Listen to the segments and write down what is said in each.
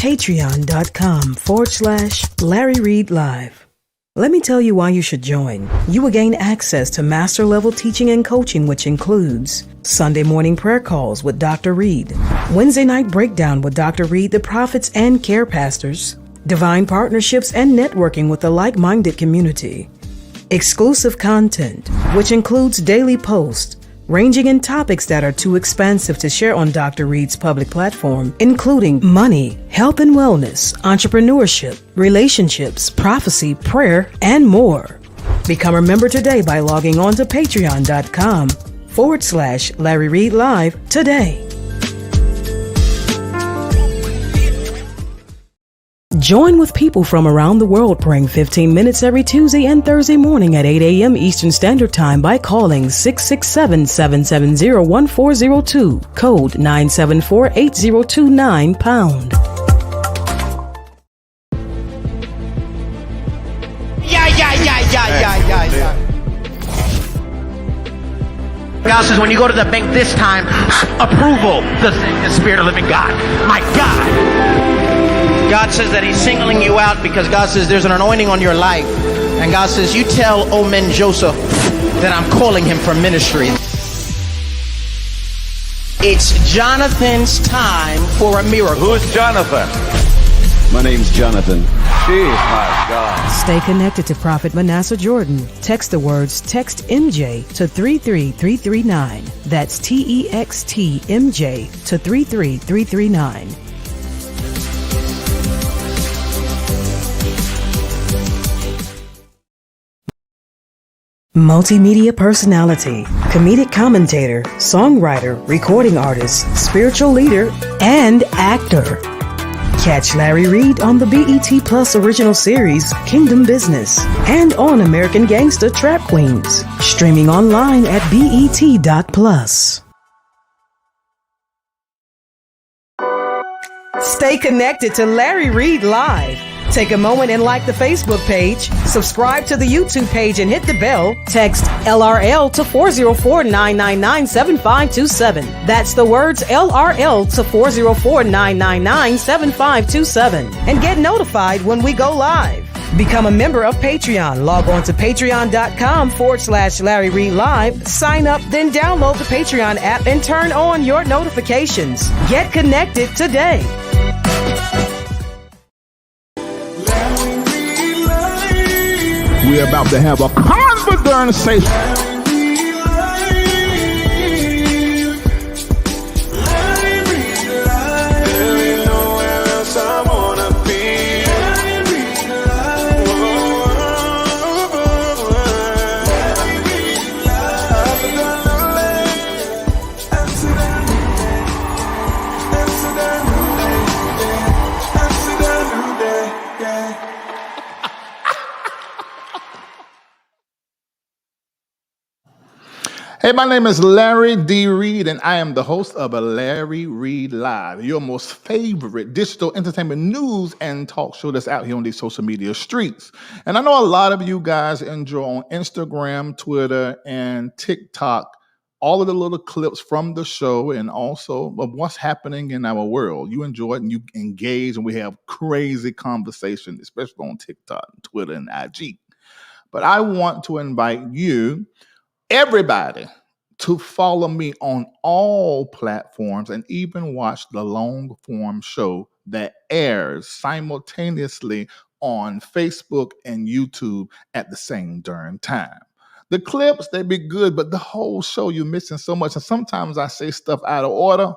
patreon.com/Larry Reid Live. Let me tell you why you should join. You will gain access to master-level teaching and coaching, which includes Sunday morning prayer calls with Dr. Reid, Wednesday night breakdown with Dr. Reid, the prophets and care pastors, divine partnerships and networking with a like-minded community, exclusive content, which includes daily posts, ranging in topics that are too expansive to share on Dr. Reid's public platform, including money, health and wellness, entrepreneurship, relationships, prophecy, prayer, and more. Become a member today by logging on to patreon.com/Larry Reid Live today. Join with people from around the world praying 15 minutes every Tuesday and Thursday morning at 8 a.m. Eastern Standard Time by calling 667-770-1402, code 974-8029#. Yeah. God says when you go to the bank this time, approval, the Spirit of the living God. My God. God says that he's singling you out because God says there's an anointing on your life. And God says, you tell Omen Joseph that I'm calling him for ministry. It's Jonathan's time for a miracle. Who's Jonathan? My name's Jonathan. Jeez, my God. Stay connected to Prophet Manasseh Jordan. Text the words text MJ to 33339. That's TEXT MJ to 33339. Multimedia personality, comedic commentator, songwriter, recording artist, spiritual leader, and actor. Catch Larry Reid on the BET Plus original series Kingdom Business and on American Gangsta Trap Queens. Streaming online at BET.plus. Stay connected to Larry Reid Live. Take a moment and like the Facebook page, subscribe to the YouTube page and hit the bell. Text LRL to 404-999-7527. That's the words LRL to 404-999-7527. And get notified when we go live. Become a member of Patreon. Log on to patreon.com/Larry Reid Live. Sign up, then download the Patreon app and turn on your notifications. Get connected today. We're about to have a conversation. Hey, my name is Larry D. Reid, and I am the host of a Larry Reid Live, your most favorite digital entertainment news and talk show that's out here on these social media streets. And I know a lot of you guys enjoy on Instagram, Twitter, and TikTok all of the little clips from the show and also of what's happening in our world. You enjoy it and you engage, and we have crazy conversation, especially on TikTok, Twitter, and IG. But I want to invite you, everybody, to follow me on all platforms and even watch the long form show that airs simultaneously on Facebook and YouTube at the same darn time. The clips, they be good, but the whole show, you're missing so much. And sometimes I say stuff out of order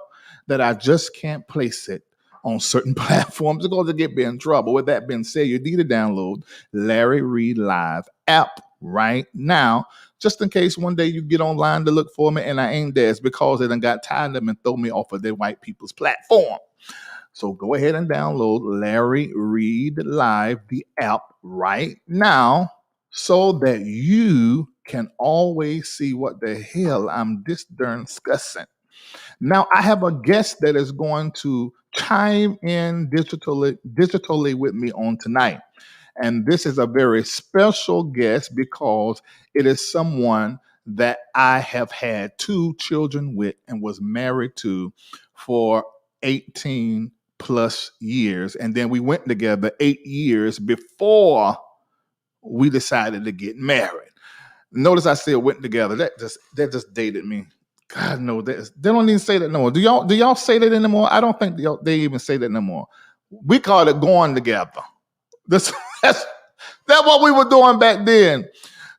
that I just can't place it on certain platforms. It's going to get me in trouble. With that being said, you need to download Larry Reid Live app right now, just in case one day you get online to look for me and I ain't there. It's because they done got tired of them and throw me off of their white people's platform. So go ahead and download Larry Reid Live, the app, right now, so that you can always see what the hell I'm this darn discussing. Now, I have a guest that is going to chime in digitally with me on tonight. And this is a very special guest because it is someone that I have had 2 children with and was married to for 18 plus years. And then we went together 8 years before we decided to get married. Notice I said went together. That just dated me. God no, they don't even say that no more. Do y'all say that anymore? I don't think they even say that no more. We call it going together. That's what we were doing back then.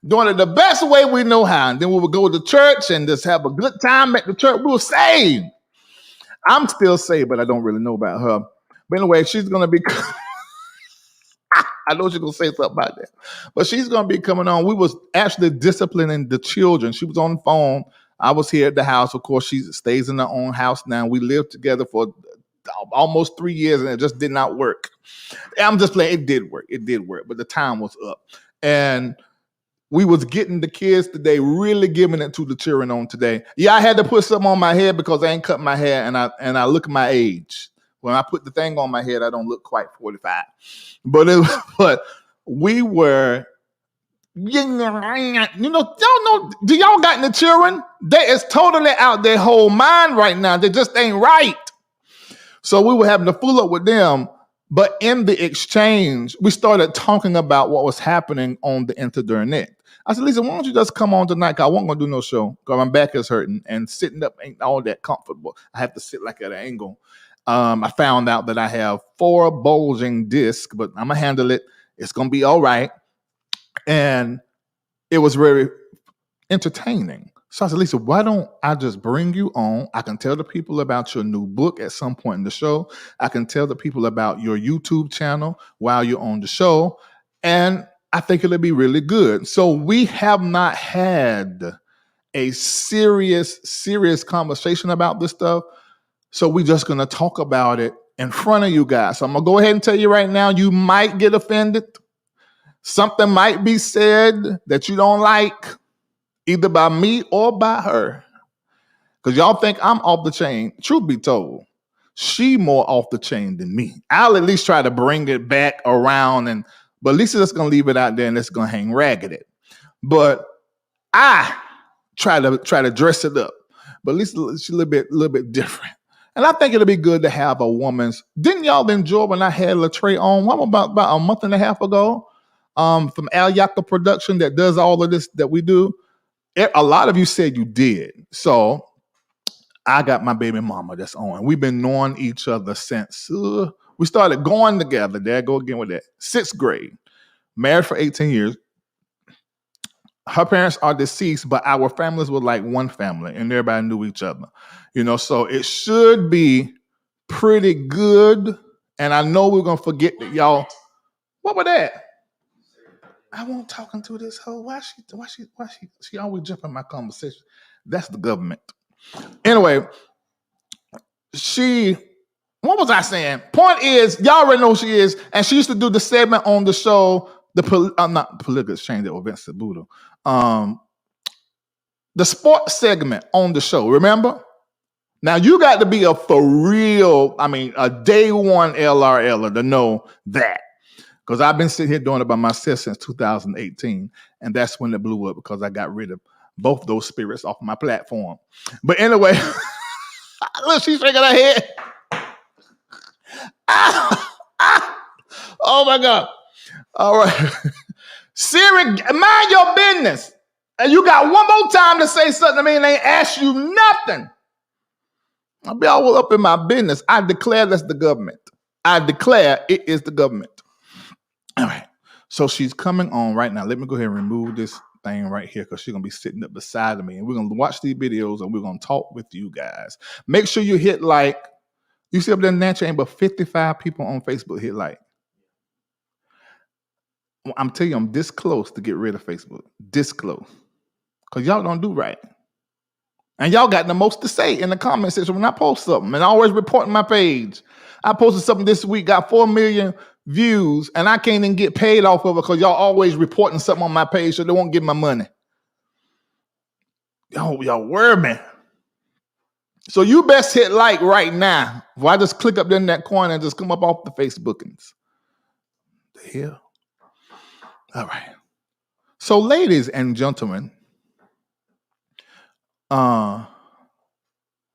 Doing it the best way we know how. And then we would go to church and just have a good time at the church. We were saved. I'm still saved, but I don't really know about her. But anyway, she's gonna be. I know she's gonna say something about that, but she's gonna be coming on. We was actually disciplining the children. She was on the phone. I was here at the house. Of course, she stays in her own house now. We lived together for almost 3 years, and it just did not work. I'm just playing. It did work. It did work, but the time was up, and we was getting the kids today, really giving it to the children on today. Yeah, I had to put something on my head because I ain't cut my hair, and I look at my age. When I put the thing on my head, I don't look quite 45. But we were, y'all know, do y'all got the children? They is totally out their whole mind right now. They just ain't right. So we were having to fool up with them. But in the exchange, we started talking about what was happening on the internet. I said, Lisa, why don't you just come on tonight? Because I wasn't going to do no show because my back is hurting and sitting up ain't all that comfortable. I have to sit like at an angle. I found out that I have 4 bulging discs, but I'm going to handle it. It's going to be all right. And it was very entertaining. So I said, Lisa, why don't I just bring you on? I can tell the people about your new book at some point in the show. I can tell the people about your YouTube channel while you're on the show. And I think it'll be really good. So we have not had a serious conversation about this stuff. So we're just going to talk about it in front of you guys. So I'm going to go ahead and tell you right now, you might get offended. Something might be said that you don't like, either by me or by her. Because y'all think I'm off the chain. Truth be told, she more off the chain than me. I'll at least try to bring it back around, but at least just going to leave it out there and it's going to hang ragged. But I try to dress it up. But at least she's a little bit different. And I think it'll be good to have a woman's. Didn't y'all enjoy when I had Latray on? What about a month and a half ago? From Al Yaka Production that does all of this that we do. A lot of you said you did. So I got my baby mama that's on. We've been knowing each other since we started going together. There I go again with that. 6th grade. Married for 18 years. Her parents are deceased, but our families were like one family and everybody knew each other. So it should be pretty good. And I know we're going to forget that, y'all. What was that? I won't talking to this hoe. Why she always jump in my conversation? That's the government. Anyway, what was I saying? Point is, y'all already know who she is, and she used to do the segment on the show, not political exchange with Vince Sabuto. The sports segment on the show, remember? Now you got to be a day one LRLer to know that. Because I've been sitting here doing it by myself since 2018. And that's when it blew up because I got rid of both those spirits off my platform. But anyway, look, she's shaking her head. Oh my God. All right. Siri, mind your business. And you got one more time to say something to me and they ask you nothing. I'll be all up in my business. I declare that's the government. I declare it is the government. All right. So she's coming on right now. Let me go ahead and remove this thing right here because she's going to be sitting up beside me. And we're going to watch these videos and we're going to talk with you guys. Make sure you hit like. You see up there in that chain, but 55 people on Facebook hit like. I'm telling you, I'm this close to get rid of Facebook. This close. Because y'all don't do right. And y'all got the most to say in the comment section when I post something. And I always reporting my page. I posted something this week, got 4 million views, and I can't even get paid off of it because y'all always reporting something on my page so they won't give my money. Y'all worry me. So you best hit like right now. If I just click up there in that corner and just come up off the Facebookings. The hell? All right. So ladies and gentlemen, I'm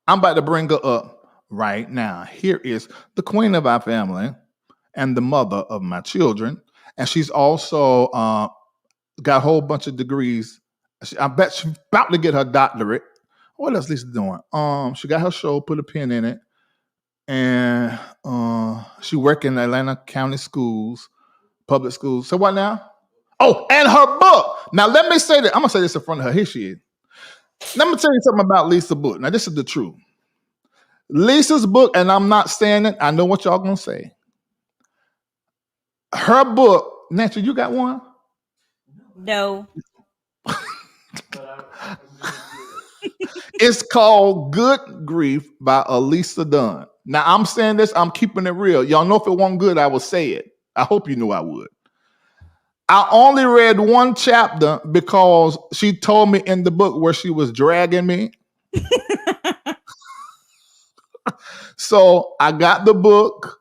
about to bring her up right now. Here is the queen of our family and the mother of my children. And she's also got a whole bunch of degrees. I bet she's about to get her doctorate. What else Lisa doing? She got her show, put a pin in it, and she work in Atlanta County schools, public schools. So what now? Oh, and her book. Now let me say that. I'm gonna say this in front of her. Here she is. Let me tell you something about Lisa's book. Now this is the truth. Lisa's book, and I'm not saying it. I know what y'all gonna say. Her book, Nancy, you got one? No. It's called Good Grief by Alisa Dunn. Now, I'm saying this, I'm keeping it real. Y'all know if it wasn't good, I would say it. I hope you knew I would. I only read one chapter because she told me in the book where she was dragging me. So I got the book.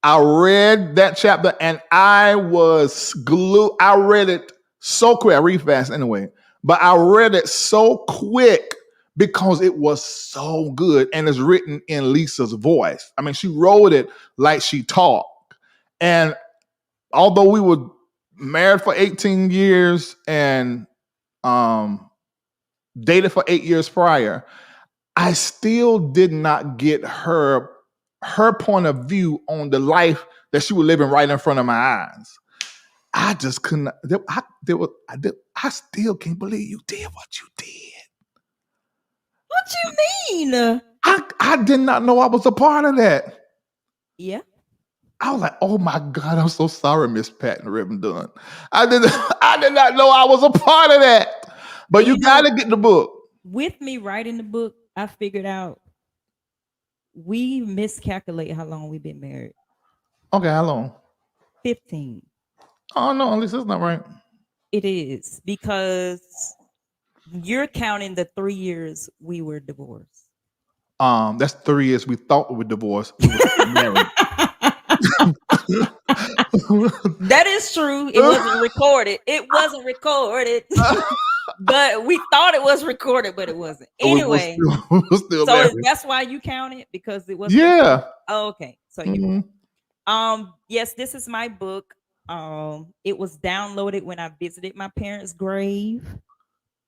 I read that chapter and I was glued. I read it so quick. I read fast anyway, but I read it so quick because it was so good and it's written in Lisa's voice. I mean, she wrote it like she talked. And although we were married for 18 years and dated for 8 years prior, I still did not get her point of view on the life that she was living right in front of my eyes. I just couldn't. I still can't believe you did what you did. What you mean? I did not know I was a part of that. Yeah. I was like, oh my God, I'm so sorry, Miss Patton Ribbon Dunn. I did not know I was a part of that. But you gotta get the book. With me writing the book, I figured out we miscalculate how long we've been married. Okay, how long? 15. Oh no, at least that's not right. It is because you're counting the 3 years we were divorced. That's 3 years we thought we were divorced. We were married. That is true. It wasn't recorded. It wasn't recorded. But we thought it was recorded, but it wasn't. Anyway, we were still so married. that's why you count it because it was. Yeah. Oh, okay. So you. Yes, this is my book. It was downloaded when I visited my parents' grave.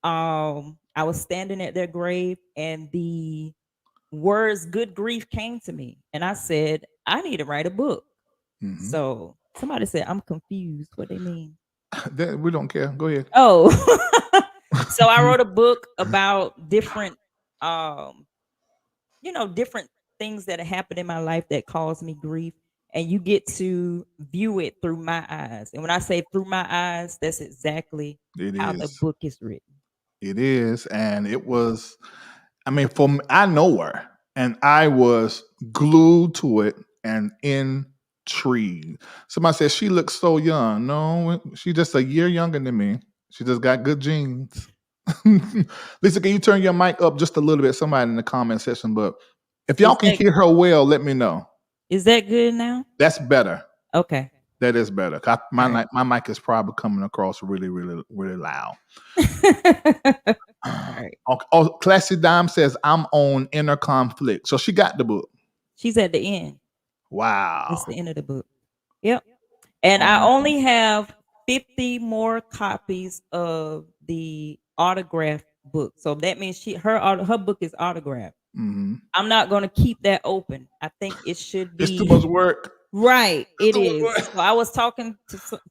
I was standing at their grave, and the words "good grief" came to me, and I said, "I need to write a book." Mm-hmm. So somebody said, "I'm confused. What they mean?" We don't care. Go ahead. Oh, so I wrote a book about different, different things that happened in my life that caused me grief, and you get to view it through my eyes. And when I say through my eyes, that's exactly how the book is written. It is, and it was. I mean, for me, I know her, and I was glued to it and intrigued. Somebody said she looks so young. No, she's just a year younger than me. She just got good genes. Lisa, can you turn your mic up just a little bit? Somebody in the comment section, but if y'all can hear her well, let me know. Is that good now? That's better. Okay. That is better. My mic is probably coming across really, really, really loud. All right. Oh, Classy Dime says, I'm on Inner Conflict. So she got the book. She's at the end. Wow. That's the end of the book. Yep. And I only have 50 more copies of the autographed book. So that means her book is autographed. Mm-hmm. I'm not going to keep that open. I think it should be. It's too much work. Right. It is. So I was talking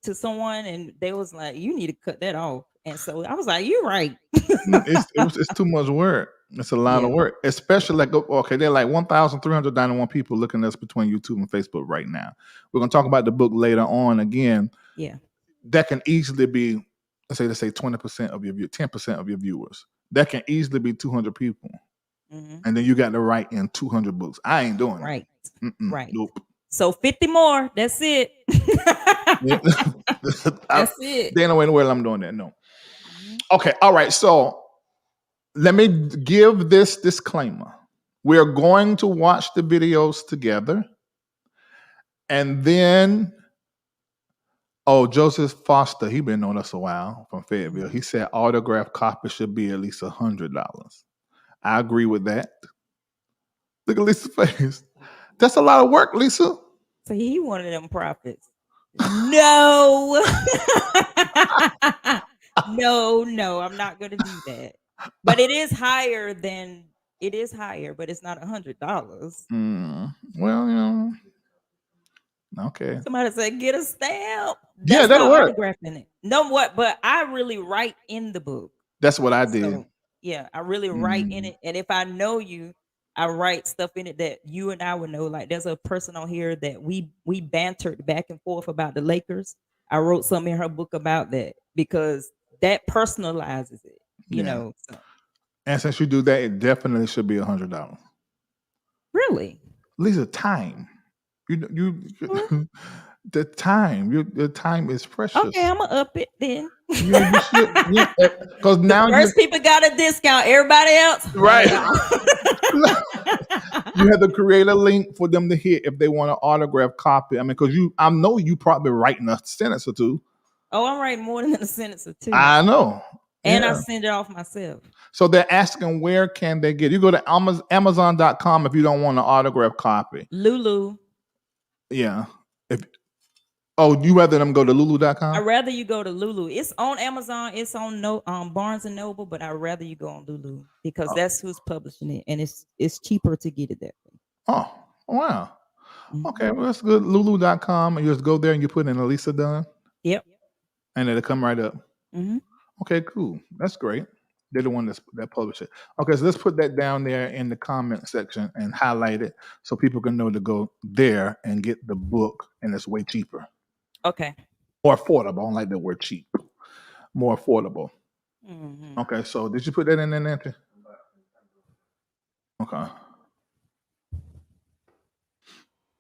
to someone and they was like, you need to cut that off. And so I was like, you're right. It's too much work. It's a lot of work, especially like, okay, there are like 1,391 people looking at us between YouTube and Facebook right now. We're going to talk about the book later on again. Yeah. That can easily be, let's say 20% of your 10% of your viewers. That can easily be 200 people. Mm-hmm. And then you got to write in 200 books. I ain't doing right. it. Right. Nope. So 50 more. That's it. That's it. There ain't no way in the world I'm doing that. No. Okay. All right. So let me give this disclaimer. We're going to watch the videos together. And then, Joseph Foster, he been on us a while from Fayetteville. He said autograph copy should be at least $100. I agree with that. Look at Lisa's face. That's a lot of work, Lisa. So he one of them prophets. No. No, I'm not gonna do that. But it is higher, but it's not $100. Well, okay. Somebody said, get a stamp. Yeah, That's my that'll work. autograph in it. No, what? But I really write in the book. That's what I did. So yeah, I really write in it. And if I know you, I write stuff in it that you and I would know. Like there's a person on here that we bantered back and forth about the Lakers. I wrote something in her book about that because that personalizes it, you Yeah. know. So. And since you do that, it definitely should be $100. Really? Lisa, time. You the time. Your time is precious. Okay, I'm gonna up it then. Because now First people got a discount. Everybody else, right? You have to create a link for them to hit if they want an autograph copy. I mean, because I know you probably writing a sentence or two. Oh, I'm writing more than a sentence or two. I know. And I send it off myself. So they're asking where can they get? You go to Amazon.com if you don't want an autograph copy. Lulu. Yeah. You rather them go to Lulu.com? I'd rather you go to Lulu. It's on Amazon. It's on Barnes and Noble, but I'd rather you go on Lulu because that's who's publishing it, and it's cheaper to get it that way. Oh, wow. Mm-hmm. Okay, well that's good. Lulu.com, and you just go there and you put in Alisa Dunn. Yep. And it'll come right up. Mm-hmm. Okay, cool. That's great. They're the one that published it. Okay, so let's put that down there in the comment section and highlight it so people can know to go there and get the book, and it's way cheaper. Okay. More affordable. I don't like the word cheap. More affordable. Mm-hmm. Okay, so did you put that in there, Nancy? Okay.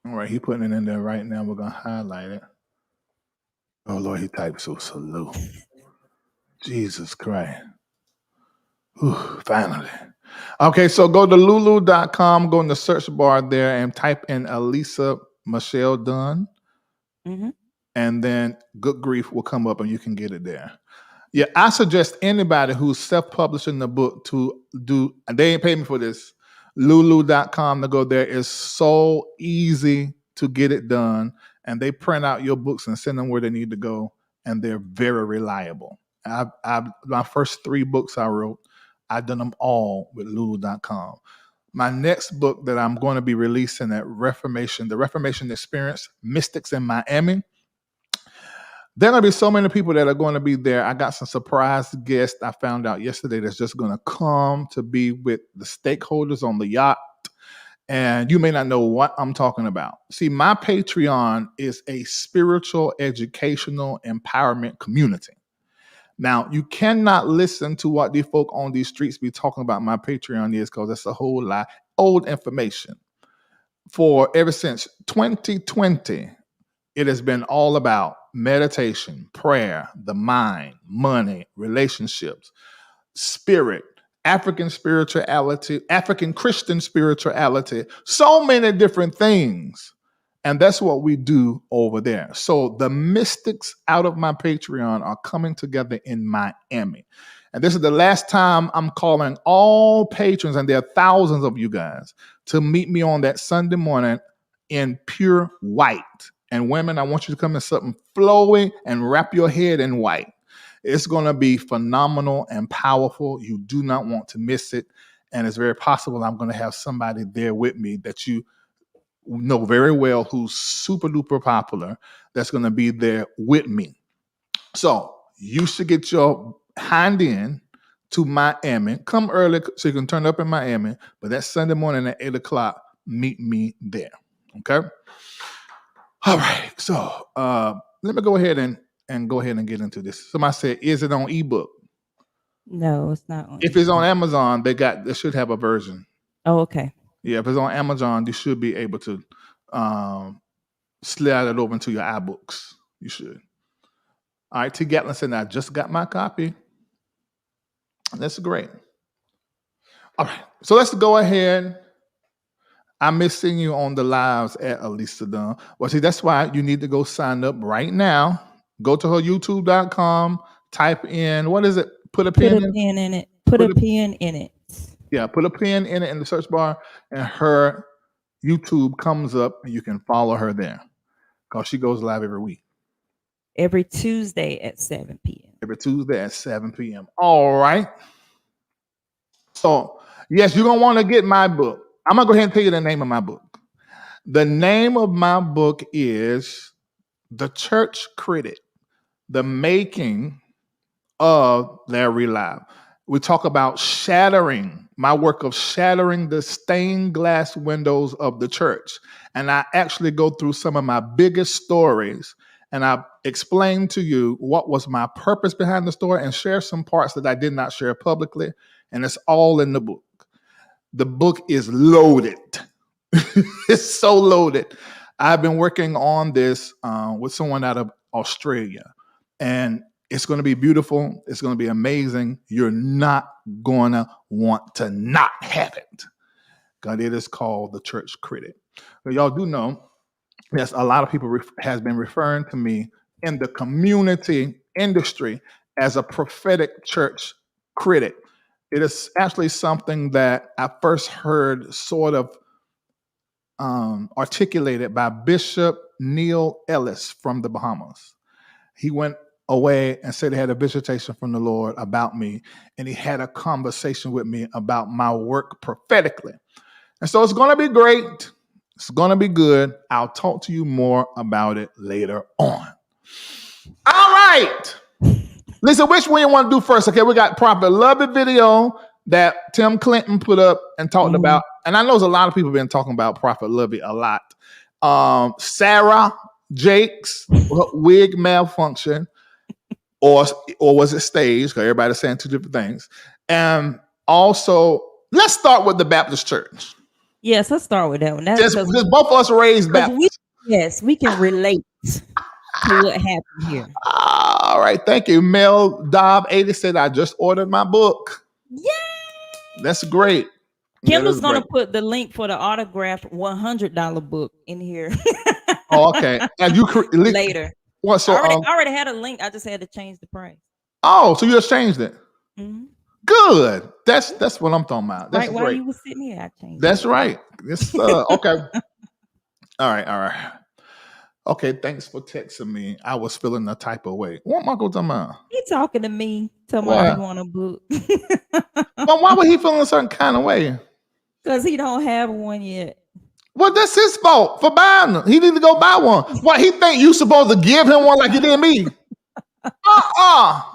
All right, he putting it in there right now. We're going to highlight it. Oh, Lord, he typed so slow. Jesus Christ. Whew, finally. Okay, so go to Lulu.com, go in the search bar there and type in Alisa Michelle Dunn. Mm-hmm. And then Good Grief will come up and you can get it there. Yeah, I suggest anybody who's self-publishing the book to do, and they ain't paid me for this, Lulu.com to go there. Is so easy to get it done. And they print out your books and send them where they need to go. And they're very reliable. My first 3 books I wrote, I've done them all with Lulu.com. My next book that I'm going to be releasing at the Reformation Experience, Mystics in Miami. There are going to be so many people that are going to be there. I got some surprise guests I found out yesterday that's just going to come to be with the stakeholders on the yacht. And you may not know what I'm talking about. See, my Patreon is a spiritual, educational, empowerment community. Now, you cannot listen to what these folk on these streets be talking about my Patreon is because that's a whole lot old information. For ever since 2020, it has been all about meditation, prayer, the mind, money, relationships, spirit, African spirituality, African Christian spirituality, so many different things. And that's what we do over there. So the mystics out of my Patreon are coming together in Miami. And this is the last time I'm calling all patrons, and there are thousands of you guys, to meet me on that Sunday morning in pure white. And women, I want you to come in something flowy and wrap your head in white. It's going to be phenomenal and powerful. You do not want to miss it. And it's very possible I'm going to have somebody there with me that you know very well who's super duper popular that's going to be there with me. So you should get your hind in to Miami. Come early so you can turn up in Miami. But that Sunday morning at 8 o'clock, meet me there. Okay? All right. So let me go ahead and get into this. Somebody said, is it on ebook? No, it's not on. If it's on Amazon, they should have a version. Oh, okay. Yeah, if it's on Amazon, you should be able to slide it over into your iBooks. You should. All right, T. Gatlin said, I just got my copy. That's great. All right, so let's go ahead. I miss seeing you on the lives at Alisa Dunn. Well, see, that's why you need to go sign up right now. Go to her YouTube.com, type in, what is it? Put a pin in it. Put a pin in it. Yeah, put a pin in it in the search bar, and her YouTube comes up, and you can follow her there because she goes live every week. Every Tuesday at 7 p.m. Every Tuesday at 7 p.m. All right. So, yes, you're going to want to get my book. I'm going to go ahead and tell you the name of my book. The name of my book is The Church Critic, The Making of Larry Live. We talk about my work of shattering the stained glass windows of the church. And I actually go through some of my biggest stories, and I explain to you what was my purpose behind the story and share some parts that I did not share publicly. And it's all in the book. The book is loaded. It's so loaded. I've been working on this with someone out of Australia, and it's going to be beautiful. It's going to be amazing. You're not going to want to not have it. God, it is called The Church Critic. But y'all do know, yes, a lot of people has been referring to me in the community industry as a prophetic church critic. It is actually something that I first heard sort of articulated by Bishop Neil Ellis from the Bahamas. He went away and said he had a visitation from the Lord about me, and he had a conversation with me about my work prophetically. And so it's going to be great. It's going to be good. I'll talk to you more about it later on. All right. Lisa, which one you want to do first? Okay, we got Prophet Love It video that Tim Clinton put up and talked about. And I know there's a lot of people been talking about Prophet Love It a lot. Sarah Jake's wig malfunction, or was it staged? Because everybody's saying two different things. And also, let's start with the Baptist Church. Yes, let's start with that one. That's just both of us raised Baptist. We can relate to what happened here. All right, thank you. Mel Dobb 80 said, I just ordered my book. Yay! That's great. Kendall's going to put the link for the autographed $100 book in here. Oh, okay. And you later. What? So I already had a link. I just had to change the price. Oh, so you just changed it. Mm-hmm. Good. That's what I'm talking about. That's right. While you were sitting here, I changed. That's right. It's okay. All right. Okay, thanks for texting me. I was feeling a type of way. What Michael talking about? He talking to me. Tell me I want a book. Well, why would he feel a certain kind of way? Because he don't have one yet. Well, that's his fault for buying them. He need to go buy one. Why he think you supposed to give him one like you did me?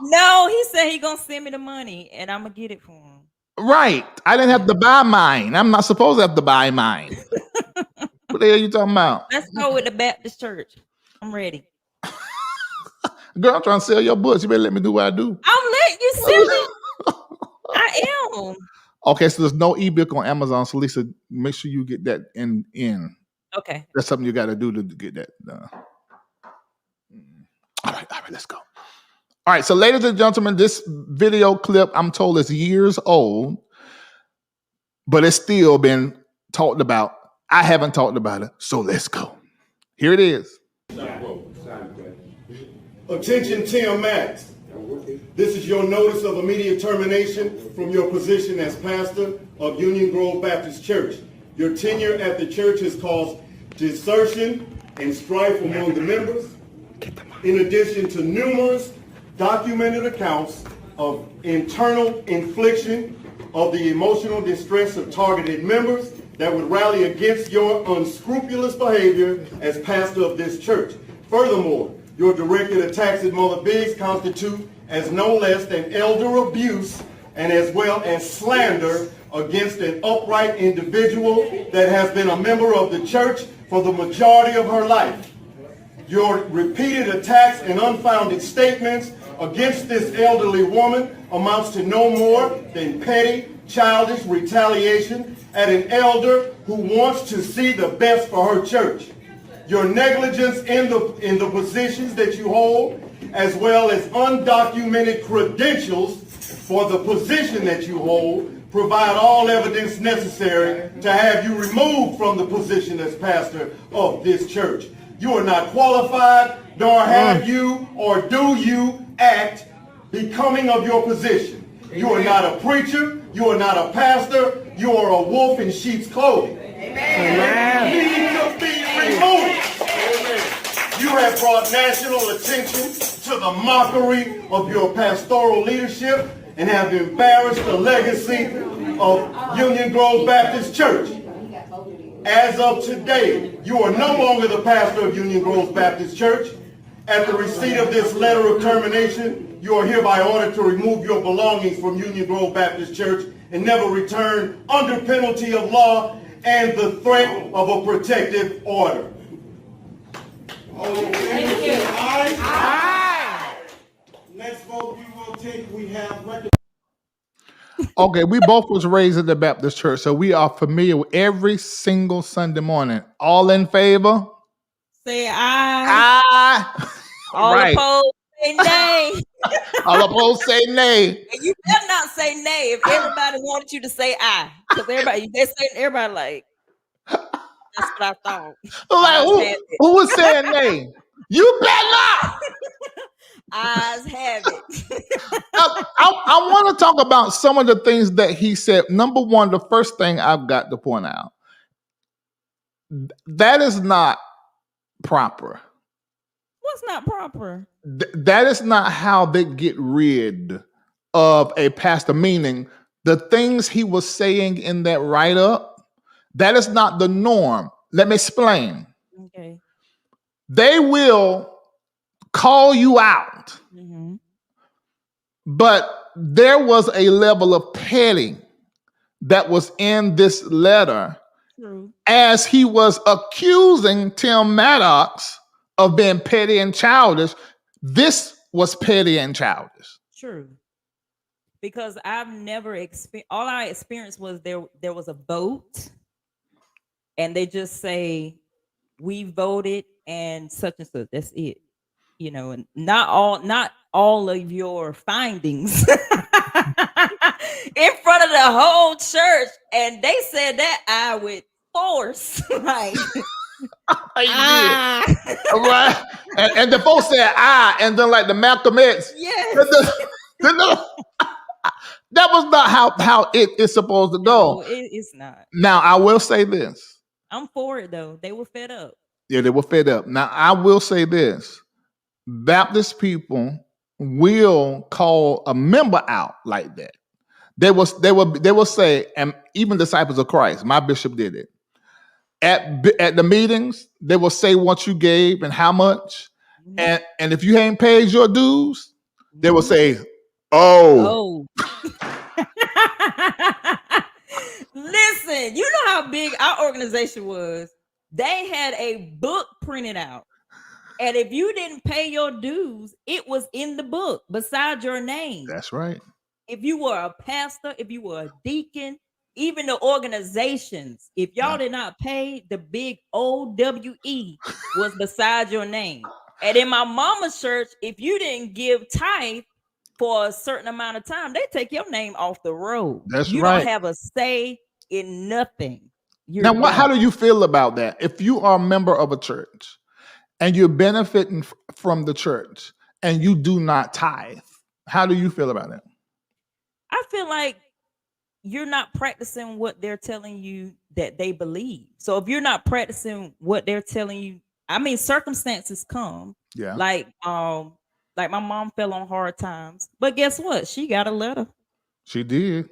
No, he said he gonna send me the money and I'm gonna get it for him. Right. I didn't have to buy mine. I'm not supposed to have to buy mine. What the hell are you talking about? Let's go with the Baptist Church. I'm ready. Girl, I'm trying to sell your books. You better let me do what I do. I'm letting you sell it. I am. Okay, so there's no ebook on Amazon. So Lisa, make sure you get that in. Okay. That's something you got to do to get that done. All right, let's go. All right, so ladies and gentlemen, this video clip, I'm told, is years old, but it's still been talked about. I haven't talked about it, so let's go. Here it is. Attention, Tim Max. This is your notice of immediate termination from your position as pastor of Union Grove Baptist Church. Your tenure at the church has caused desertion and strife among the members, in addition to numerous documented accounts of internal infliction of the emotional distress of targeted members that would rally against your unscrupulous behavior as pastor of this church. Furthermore, your directed attacks at Mother Biggs constitute as no less than elder abuse and as well as slander against an upright individual that has been a member of the church for the majority of her life. Your repeated attacks and unfounded statements against this elderly woman amounts to no more than petty, childish retaliation at an elder who wants to see the best for her church. Your negligence in the positions that you hold, as well as undocumented credentials for the position that you hold, provide all evidence necessary to have you removed from the position as pastor of this church. You are not qualified, nor have you or do you act becoming of your position. You are not a preacher, You are not a pastor. You are a wolf in sheep's clothing. Amen. Need to be removed. You have brought national attention to the mockery of your pastoral leadership and have embarrassed the legacy of Union Grove Baptist Church. As of today, you are no longer the pastor of Union Grove Baptist Church. At the receipt of this letter of termination, you are hereby ordered to remove your belongings from Union Grove Baptist Church and never return under penalty of law and the threat of a protective order. Thank you. Aye. Next vote we have Okay, we both was raised in the Baptist church, so we are familiar with every single Sunday morning. All in favor? Say aye. Aye. All Right. opposed, say nay. All opposed say nay. And you better not say nay if everybody wanted you to say aye. Because everybody like, that's what I thought. Like, who was saying nay? You better not. Eyes have it. I want to talk about some of the things that he said. Number one, the first thing I've got to point out, that is not proper. What's not proper? That is not how they get rid of a pastor, meaning the things he was saying in that write-up, that is not the norm. Let me explain. Okay. They will call you out, but there was a level of petting that was in this letter. True. As he was accusing Tim Maddox of being petty and childish. This was petty and childish. True. Because I've never experienced, all I experienced was there was a vote and they just say, we voted and such, that's it. You know, and not all of your findings in front of the whole church. And they said that I with force. Like, right? And the folks said I, and then like the Malcolm X. Yes. That was not how it is supposed to go. No, it's not. Now, I will say this. I'm for it, though. They were fed up. Yeah, they were fed up. Now, I will say this. Baptist people will call a member out like that. They will say, and even disciples of Christ, my bishop did it. At the meetings, they will say what you gave and how much. And if you ain't paid your dues, they will say, oh. Listen, you know how big our organization was. They had a book printed out. And if you didn't pay your dues, it was in the book beside your name. That's right. If you were a pastor, if you were a deacon, even the organizations, if y'all did not pay, the big OWE was beside your name. And in my mama's church, if you didn't give tithe for a certain amount of time, they take your name off the road. That's you right. Don't have a say in nothing. How do you feel about that? If you are a member of a church and you're benefiting from the church and you do not tithe, how do you feel about it? I feel like you're not practicing what they're telling you that they believe. So if you're not practicing what they're telling you, I mean, circumstances come. Yeah. Like my mom fell on hard times, but guess what? She got a letter. She did.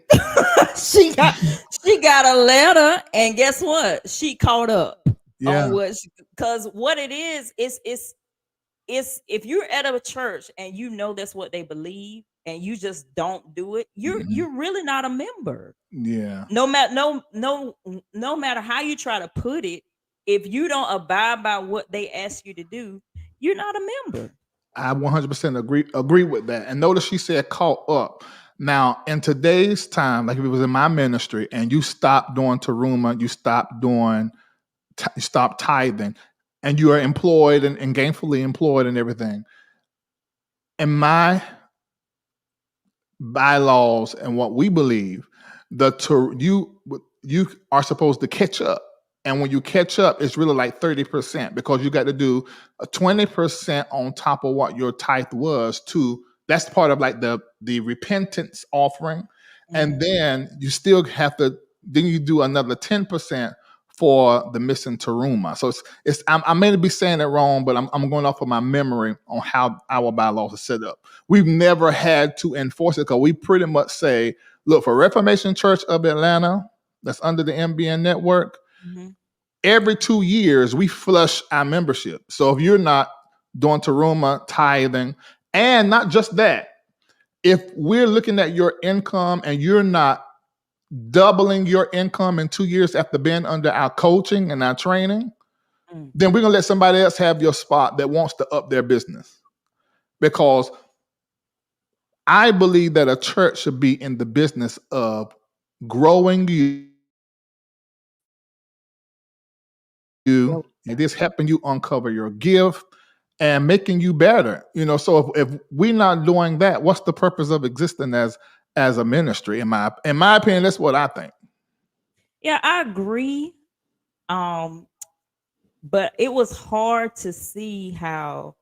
she got a letter, and guess what? She caught up on what, because what it is if you're at a church and you know that's what they believe and you just don't do it, you're really not a member. Yeah. No matter how you try to put it, if you don't abide by what they ask you to do, you're not a member. I 100% agree with that. And notice she said caught up. Now, in today's time, like if it was in my ministry and you stop doing teruma, you stop tithing, and you are employed and gainfully employed and everything. In my bylaws and what we believe, you are supposed to catch up. And when you catch up, it's really like 30% because you got to do 20% on top of what your tithe was too. That's part of like the repentance offering. and then you still have to. Then you do another 10% for the missing teruma. So I may be saying it wrong, but I'm going off of my memory on how our bylaws are set up. We've never had to enforce it because we pretty much say, look, for Reformation Church of Atlanta, that's under the MBN network, every 2 years we flush our membership. So if you're not doing teruma, tithing, and not just that, if we're looking at your income and you're not doubling your income in 2 years after being under our coaching and our training, then we're going to let somebody else have your spot that wants to up their business. Because I believe that a church should be in the business of growing you. It is helping you uncover your gift and making you better. So if we're not doing that, what's the purpose of existing as a ministry? In my opinion, that's what I think. Yeah, I agree. But it was hard to see how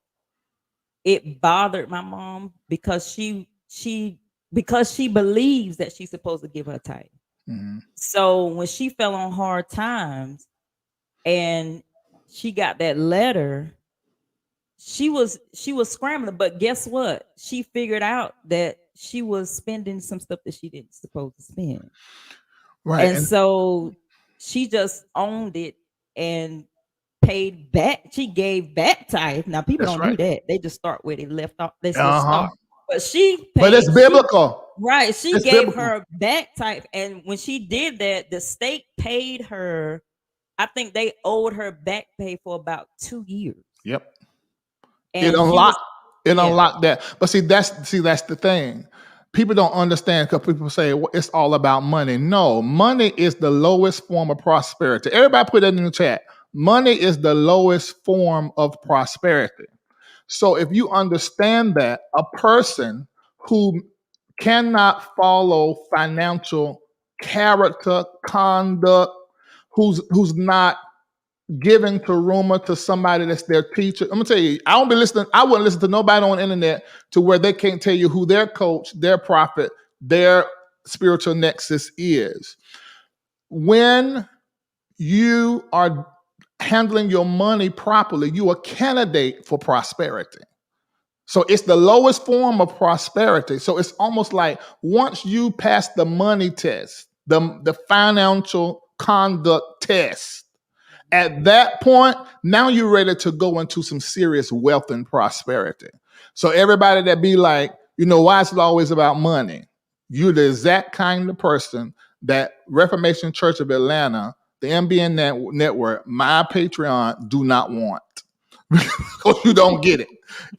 it bothered my mom because she believes that she's supposed to give her tithe. So when she fell on hard times and she got that letter, she was scrambling. But guess what? She figured out that she was spending some stuff that she didn't supposed to spend. Right. And so she just owned it and paid back. She gave back tithe. Now people don't do that. They just start where they left off. They just start. But she paid. But it's biblical. She gave her back tithe. And when she did that, the state paid her. I think they owed her back pay for about 2 years. Yep. And it unlocked that. But see, that's the thing. People don't understand because people say, well, it's all about money. No, money is the lowest form of prosperity. Everybody put that in the chat. Money is the lowest form of prosperity. So if you understand that, a person who cannot follow financial character, conduct, who's not giving teruma to somebody that's their teacher. I'm gonna tell you, I wouldn't listen to nobody on the internet to where they can't tell you who their coach, their prophet, their spiritual nexus is. When you are handling your money properly, you are a candidate for prosperity. So it's the lowest form of prosperity. So it's almost like once you pass the money test, the financial conduct test, at that point, now you're ready to go into some serious wealth and prosperity. So everybody that be like, why is it always about money? You're the exact kind of person that Reformation Church of Atlanta, the MBN network, my Patreon do not want. Because you don't get it.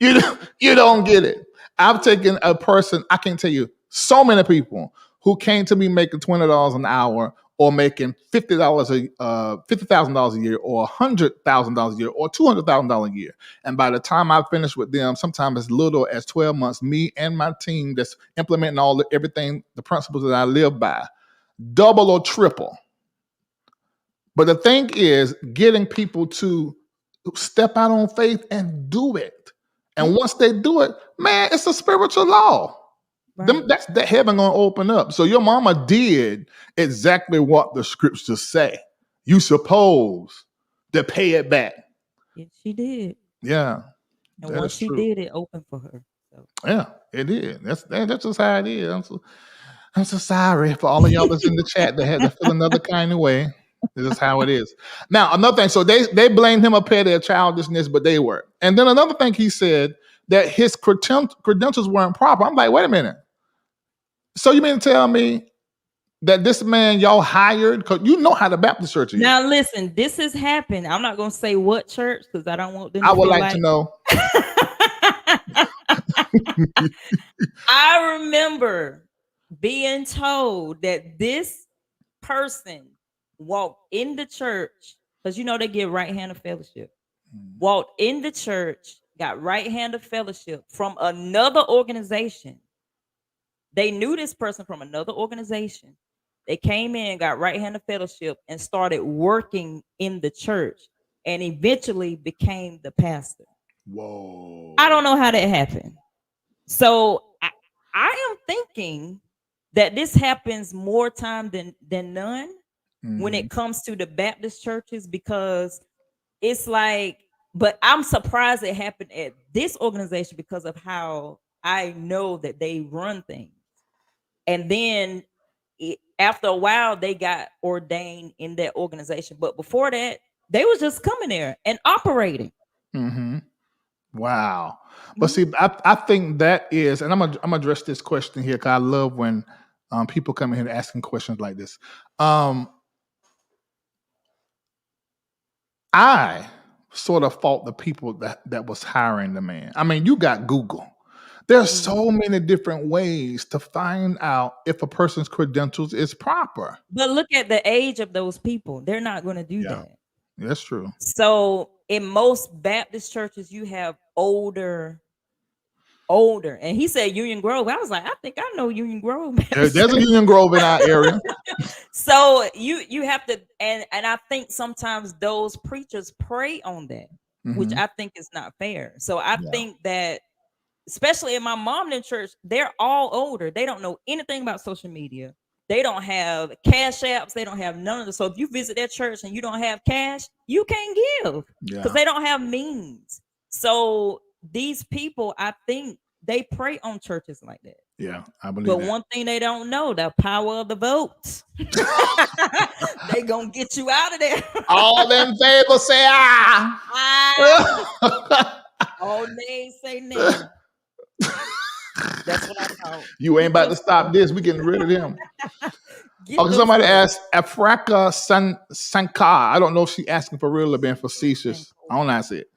You don't get it. I've taken a person, I can tell you, so many people who came to me making $20 an hour or making $50,000 a year or $100,000 a year or $200,000 a year. And by the time I finish with them, sometimes as little as 12 months, me and my team that's implementing everything, the principles that I live by, double or triple. But the thing is getting people to step out on faith and do it. And once they do it, man, it's a spiritual law. Right. That's the heaven gonna open up. So your mama did exactly what the scriptures say. You supposed to pay it back. Yes, she did. Yeah. And once she did, it opened for her. So. Yeah, it did. That's just how it is. I'm so sorry for all of y'all that's in the chat that had to feel another kind of way. This is how it is. Now, another thing, so they blamed him up for their childishness, but they were. And then another thing he said, that his credentials weren't proper. I'm like, wait a minute. So you mean to tell me that this man y'all hired, because you know how the Baptist church is. Now listen, this has happened. I'm not going to say what church because I don't want them to I would like to know. I remember being told that this person walked in the church, because they get right hand of fellowship. Walked in the church, got right hand of fellowship from another organization. They knew this person from another organization. They came in, got right hand of fellowship, and started working in the church, and eventually became the pastor. Whoa! I don't know how that happened. So I am thinking that this happens more time than none when Mhm. it comes to the Baptist churches, because it's like, but I'm surprised it happened at this organization because of how I know that they run things. And then after a while, they got ordained in that organization. But before that, they was just coming there and operating. Mhm. Wow. But Mhm. see, I think that is, and I'm gonna address this question here because I love when people come in here asking questions like this. I sort of fault the people that was hiring the man. I mean, you got Google. There's Mhm. so many different ways to find out if a person's credentials is proper. But look at the age of those people. They're not going to do Yeah, that. that's true. So in most Baptist churches, you have older. And he said Union Grove. I was like, I think I know Union Grove Baptist There's a Church. Union Grove in our area. So you have to, and I think sometimes those preachers prey on that, which Hmm. I think is not fair. So I Yeah, think that, especially in my mom and church, they're all older. They don't know anything about social media. They don't have cash apps. They don't have none of this. So if you visit their church and you don't have cash, you can't give because yeah, they don't have means. So these people, I think they prey on churches like that. yeah. I believe But that. one thing they don't know, the power of the votes. They gonna get you out of there. All them favor say Ah, ah. all nays say nay. That's what I thought. You ain't Get about your to stop stuff. this. We getting rid of them. Get Okay, your somebody stuff. asked Afraka Sankar. I don't know if she asking for real or being facetious. I don't know how to say it.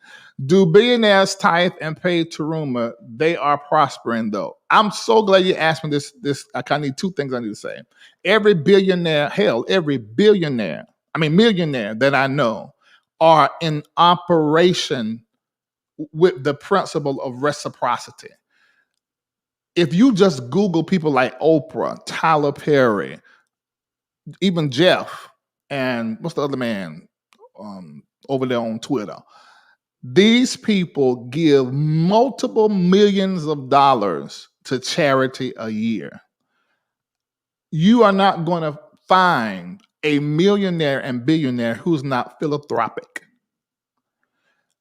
Do billionaires tithe and pay Teruma? They are prospering though. I'm so glad you asked me this. I kind of need two things I need to say. Every billionaire, hell, every billionaire, I mean millionaire that I know are in operation with the principle of reciprocity. If you just Google people like Oprah, Tyler Perry, even Jeff, and what's the other man over there on Twitter? These people give multiple millions of dollars to charity a year. You are not going to find a millionaire and billionaire who's not philanthropic.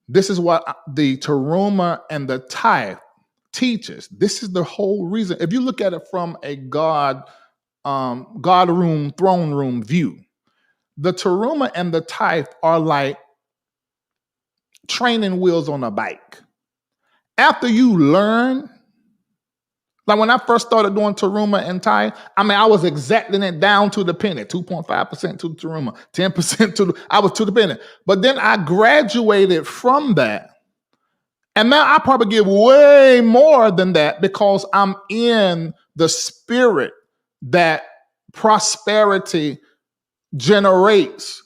This is what the Teruma and the tithe teaches. This is the whole reason. If you look at it from a God room, throne room view, the Teruma and the tithe are like training wheels on a bike. After you learn, like when I first started doing Teruma and tithe, I mean, I was exacting it down to the penny, 2.5% to the Teruma, 10% I was to the penny. But then I graduated from that. And now I probably give way more than that because I'm in the spirit that prosperity generates,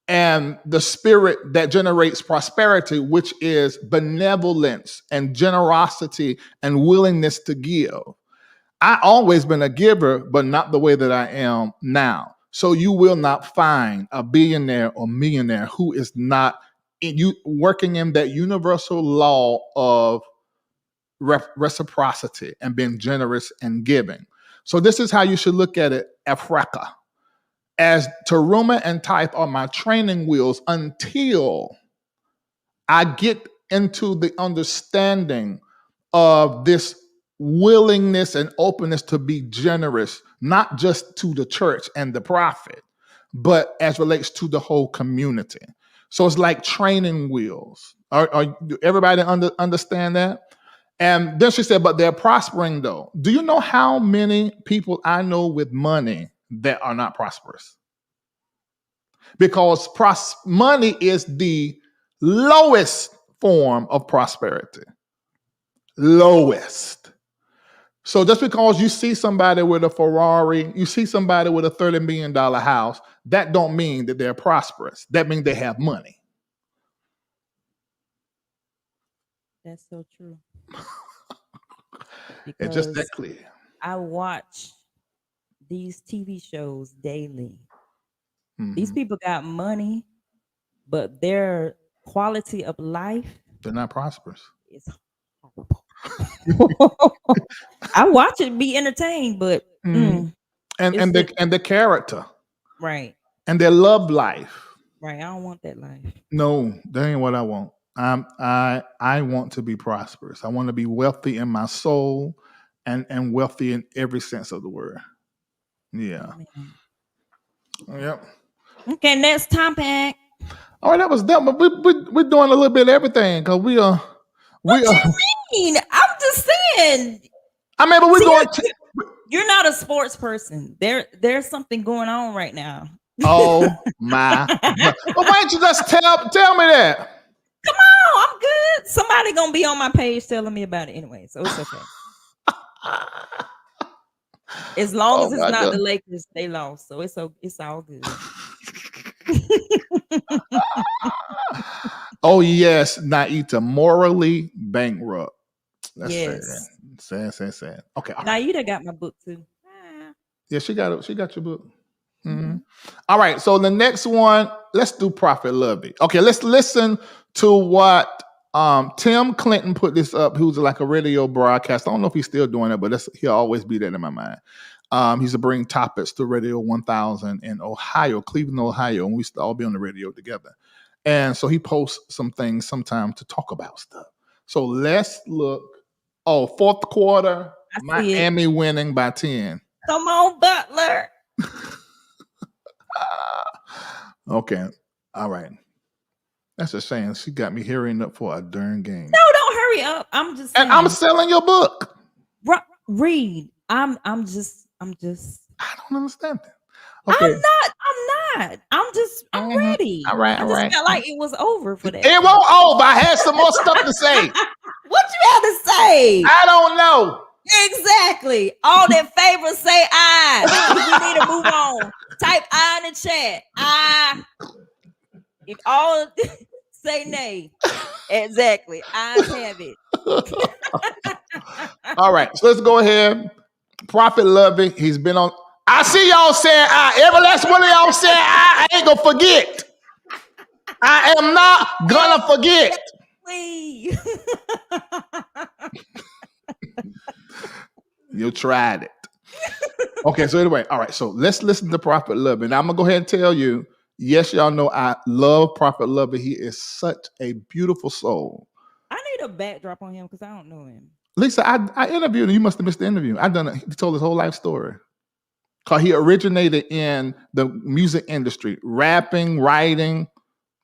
and the spirit that generates prosperity, which is benevolence and generosity and willingness to give. I always been a giver, but not the way that I am now. So you will not find a billionaire or millionaire who is not working in that universal law of reciprocity and being generous and giving. So this is how you should look at it, Africa. As Teruma and tithe are my training wheels until I get into the understanding of this willingness and openness to be generous, not just to the church and the prophet, but as relates to the whole community. So it's like training wheels. Do everybody understand that? And then she said, but they're prospering though. Do you know how many people I know with money that are not prosperous? Because money is the lowest form of prosperity. Lowest. So just because you see somebody with a Ferrari, you see somebody with a $30 million house, that don't mean that they're prosperous. That means they have money. That's so true. It's just that Because clear. I watch these TV shows daily. These Mhm. people got money, but their quality of life They're not prosperous. is horrible. I watch it, be entertained, but Mm, and it's the character right. and their love life. Right. I don't want that life. No, that ain't what I want. I want to be prosperous. I want to be wealthy in my soul and wealthy in every sense of the word. Yeah. Amen. Yep. Okay, next topic. All right, that was done. But we're doing a little bit of everything because we are. What you mean? I'm just saying. I mean, but we're See, going. you're not a sports person. There's something going on right now. Oh my! God. Well, why don't you just tell me that? Come on, I'm good. Somebody gonna be on my page telling me about it anyway, so it's okay. As long as it's not the Lakers, they lost, so it's all good. Oh yes, Naita, morally bankrupt. That's Yes. sad. Okay, all right. Naida got my book too. Yeah, she got it. She got your book. Mm-hmm. All right. So the next one, let's do Prophet Lovey. Okay, let's listen to what Tim Clinton put this up. Who's like a radio broadcast. I don't know if he's still doing it, but he'll always be that in my mind. He's to bring topics to Radio 1000 in Ohio, Cleveland, Ohio, and we used to all be on the radio together. And so he posts some things sometime to talk about stuff. So let's look. Oh, fourth quarter, Miami winning by 10. Come on, Butler. Okay. All right. That's a shame. She got me hurrying up for a darn game. No, don't hurry up. I'm just saying. And I'm selling your book. Read. I'm just. I don't understand that. Okay. I'm not. I'm ready. All right. I just felt like it was over for that. It won't over. I had some more stuff to say. What you have to say? I don't know. Exactly. All that favors say I. We need to move on. Type I in the chat. I. If all say nay. Exactly. I have it. All right. So let's go ahead. Prophet Lovey. He's been on. I see y'all saying I. Every last one of y'all saying I ain't gonna forget. I am not gonna forget. Please. You tried it. Okay, so anyway, all right. So let's listen to Prophet Lovey. And I'm gonna go ahead and tell you, yes, y'all know I love Prophet Lovey. He is such a beautiful soul. I need a backdrop on him because I don't know him. Lisa, I interviewed him. You must have missed the interview. I done it. He told his whole life story. Because he originated in the music industry, rapping, writing.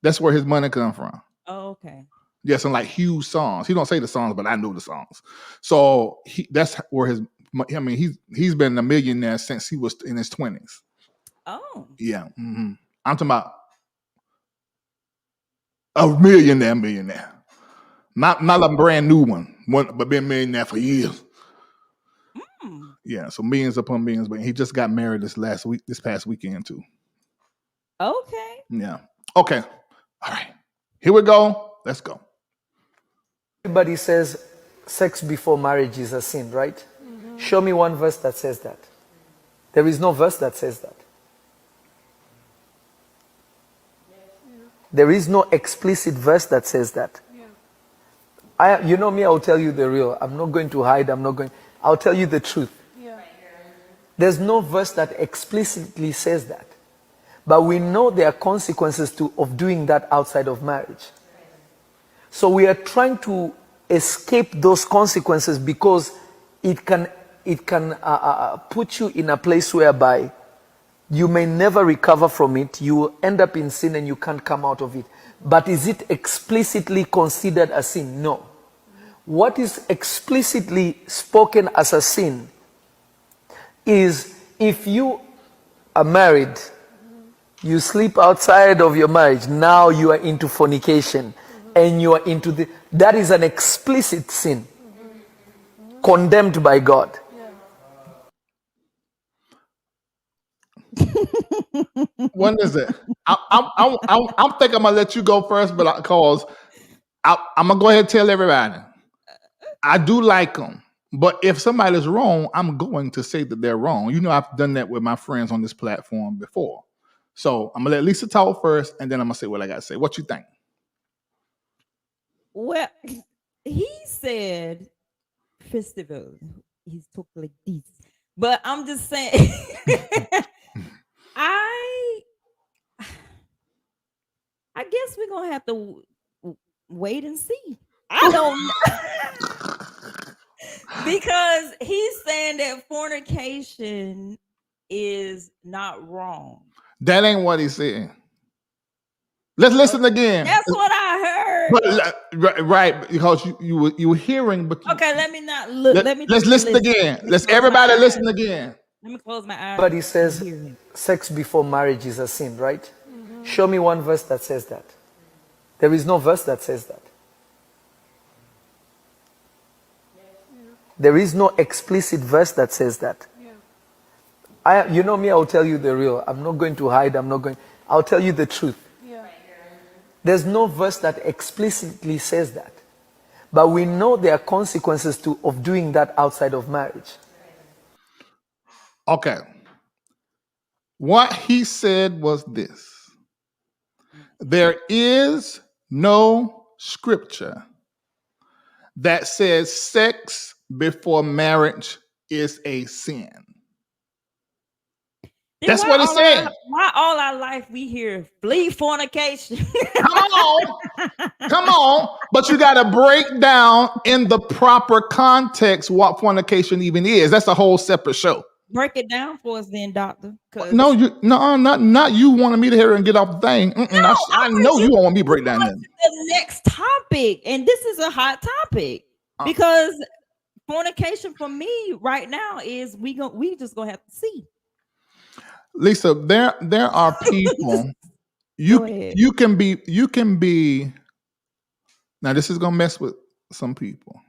That's where his money come from. Oh, okay. Yeah, some like huge songs. He don't say the songs, but I know the songs. So that's where he's been a millionaire since he was in his 20s. Oh. Yeah. Mm-hmm. I'm talking about a millionaire. Not a brand new one, but been a millionaire for years. Yeah, so millions upon millions, but he just got married this past weekend too. Okay. Yeah. Okay. All right. Here we go. Let's go. Everybody says sex before marriage is a sin, right? Mm-hmm. Show me one verse that says that. There is no verse that says that. There is no explicit verse that says that. Yeah. You know me, I'll tell you the real. I'm not going to hide. I'll tell you the truth. Yeah. There's no verse that explicitly says that. But we know there are consequences of doing that outside of marriage. So we are trying to escape those consequences because it can put you in a place whereby you may never recover from it. You will end up in sin and you can't come out of it. But is it explicitly considered a sin? No. What is explicitly spoken as a sin is if you are married, you sleep outside of your marriage, now you are into fornication, and you are into that is an explicit sin, condemned by God. When is it? I'm thinking I'm gonna let you go first, but because I'm gonna go ahead and tell everybody. I do like them, but if somebody's wrong, I'm going to say that they're wrong. You know, I've done that with my friends on this platform before. So I'm gonna let Lisa talk first, and then I'm gonna say what I gotta say. What you think? Well, he said festival. He's talking like this. But I'm just saying, I guess we're gonna have to wait and see. I don't know. Because he's saying that fornication is not wrong. That ain't what he's saying. Let's listen again. That's what I heard. But, right, because you were hearing, but Okay, let me not look. let's listen again. Let's everybody listen again. Let me close my eyes. But he says sex before marriage is a sin, right? Show me one verse that says that. There is no verse that says that. There is no explicit verse that says that. You know me, I'll tell you the real. I'm not going to hide. I'll tell you the truth. There's no verse that explicitly says that. But we know there are consequences of doing that outside of marriage. Okay. What he said was this. There is no scripture that says sex before marriage is a sin. That's what it's saying. Why all our life we hear flee fornication? Come on. But you got to break down in the proper context what fornication even is. That's a whole separate show. Break it down for us then, doctor. No, not you wanting me to hear and get off the thing. No, I know you want me to break down that. The next topic, and this is a hot topic because fornication for me right now is we just gonna have to see. Lisa, there are people you can be now this is gonna mess with some people.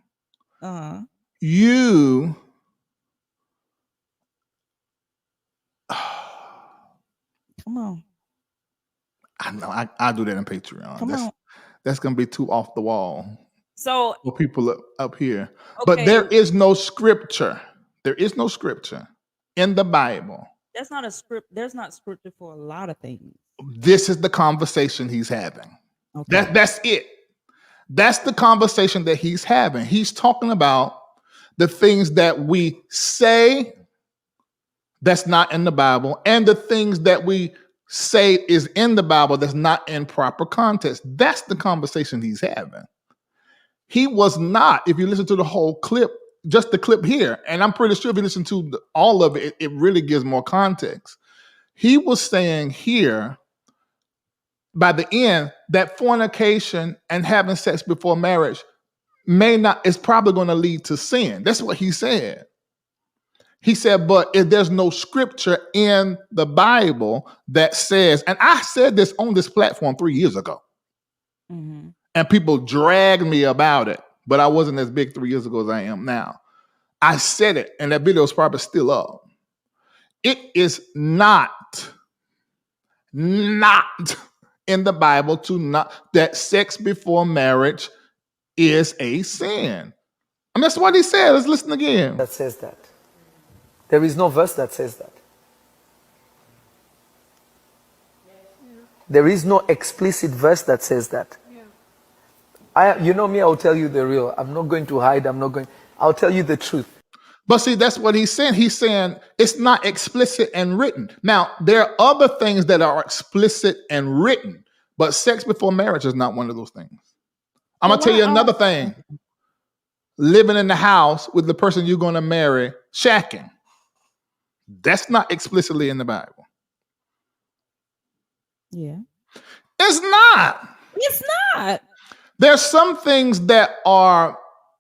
You come on. I know I do that in Patreon. Come on. That's gonna be too off the wall. So for people up here. Okay. But there is no scripture. There is no scripture in the Bible. That's not a script. There's not scripture for a lot of things. This is the conversation he's having. Okay. That's it. That's the conversation that he's having. He's talking about the things that we say that's not in the Bible and the things that we say is in the Bible that's not in proper context. That's the conversation he's having. He was not, if you listen to the whole clip, just the clip here, and I'm pretty sure if you listen to all of it, it really gives more context. He was saying here, by the end, that fornication and having sex before marriage is probably going to lead to sin. That's what he said. He said, but if there's no scripture in the Bible that says, and I said this on this platform 3 years ago, and people dragged me about it, but I wasn't as big 3 years ago as I am now. I said it, and that video is probably still up. It is not in the Bible that sex before marriage is a sin. And that's what he said. Let's listen again. That says that. There is no verse that says that. There is no explicit verse that says that. You know me, I'll tell you the real. I'm not going to hide. I'll tell you the truth. But see, that's what he's saying. He's saying it's not explicit and written. Now, there are other things that are explicit and written, but sex before marriage is not one of those things. I'm going to tell you another thing. Living in the house with the person you're going to marry, shacking. That's not explicitly in the Bible. Yeah. It's not. It's not. There's some things that are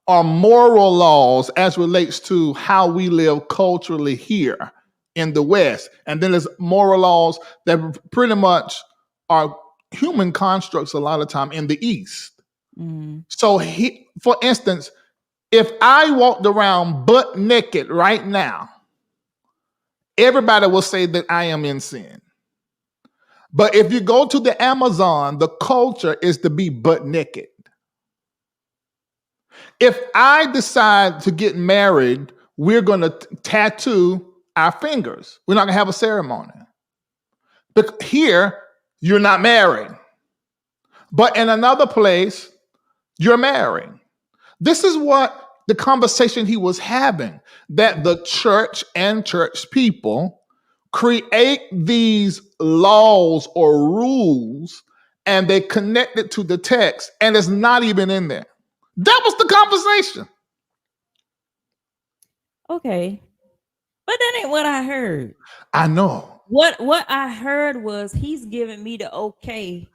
moral laws as relates to how we live culturally here in the West. And then there's moral laws that pretty much are human constructs a lot of time in the East. So for instance, if I walked around butt naked right now, everybody will say that I am in sin. But if you go to the Amazon, the culture is to be butt naked. If I decide to get married, we're going to tattoo our fingers. We're not going to have a ceremony. But here, you're not married. But in another place, you're married. This is what the conversation he was having, that the church and church people create these laws or rules and they connect it to the text and it's not even in there. That was the conversation. Okay. But that ain't what I heard. I know. What I heard was he's giving me the okay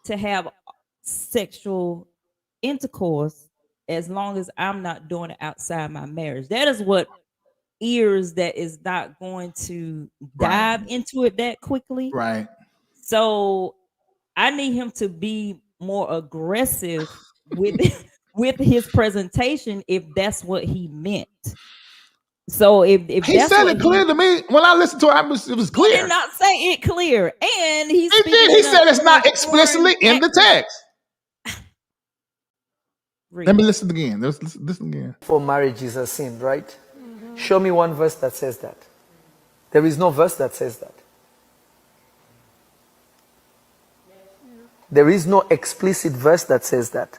to have sexual intercourse as long as I'm not doing it outside my marriage. That is what ears that is not going to dive into it that quickly. Right. So I need him to be more aggressive with with his presentation if that's what he meant. So if He that's said what it clear to me. When I listened to it, it was he clear. did not say it clear, and he's He did. He said it's not explicitly in the text. Let me listen again. Let's listen again. For marriage is a sin, right? Show me one verse that says that. There is no verse that says that. There is no explicit verse that says that.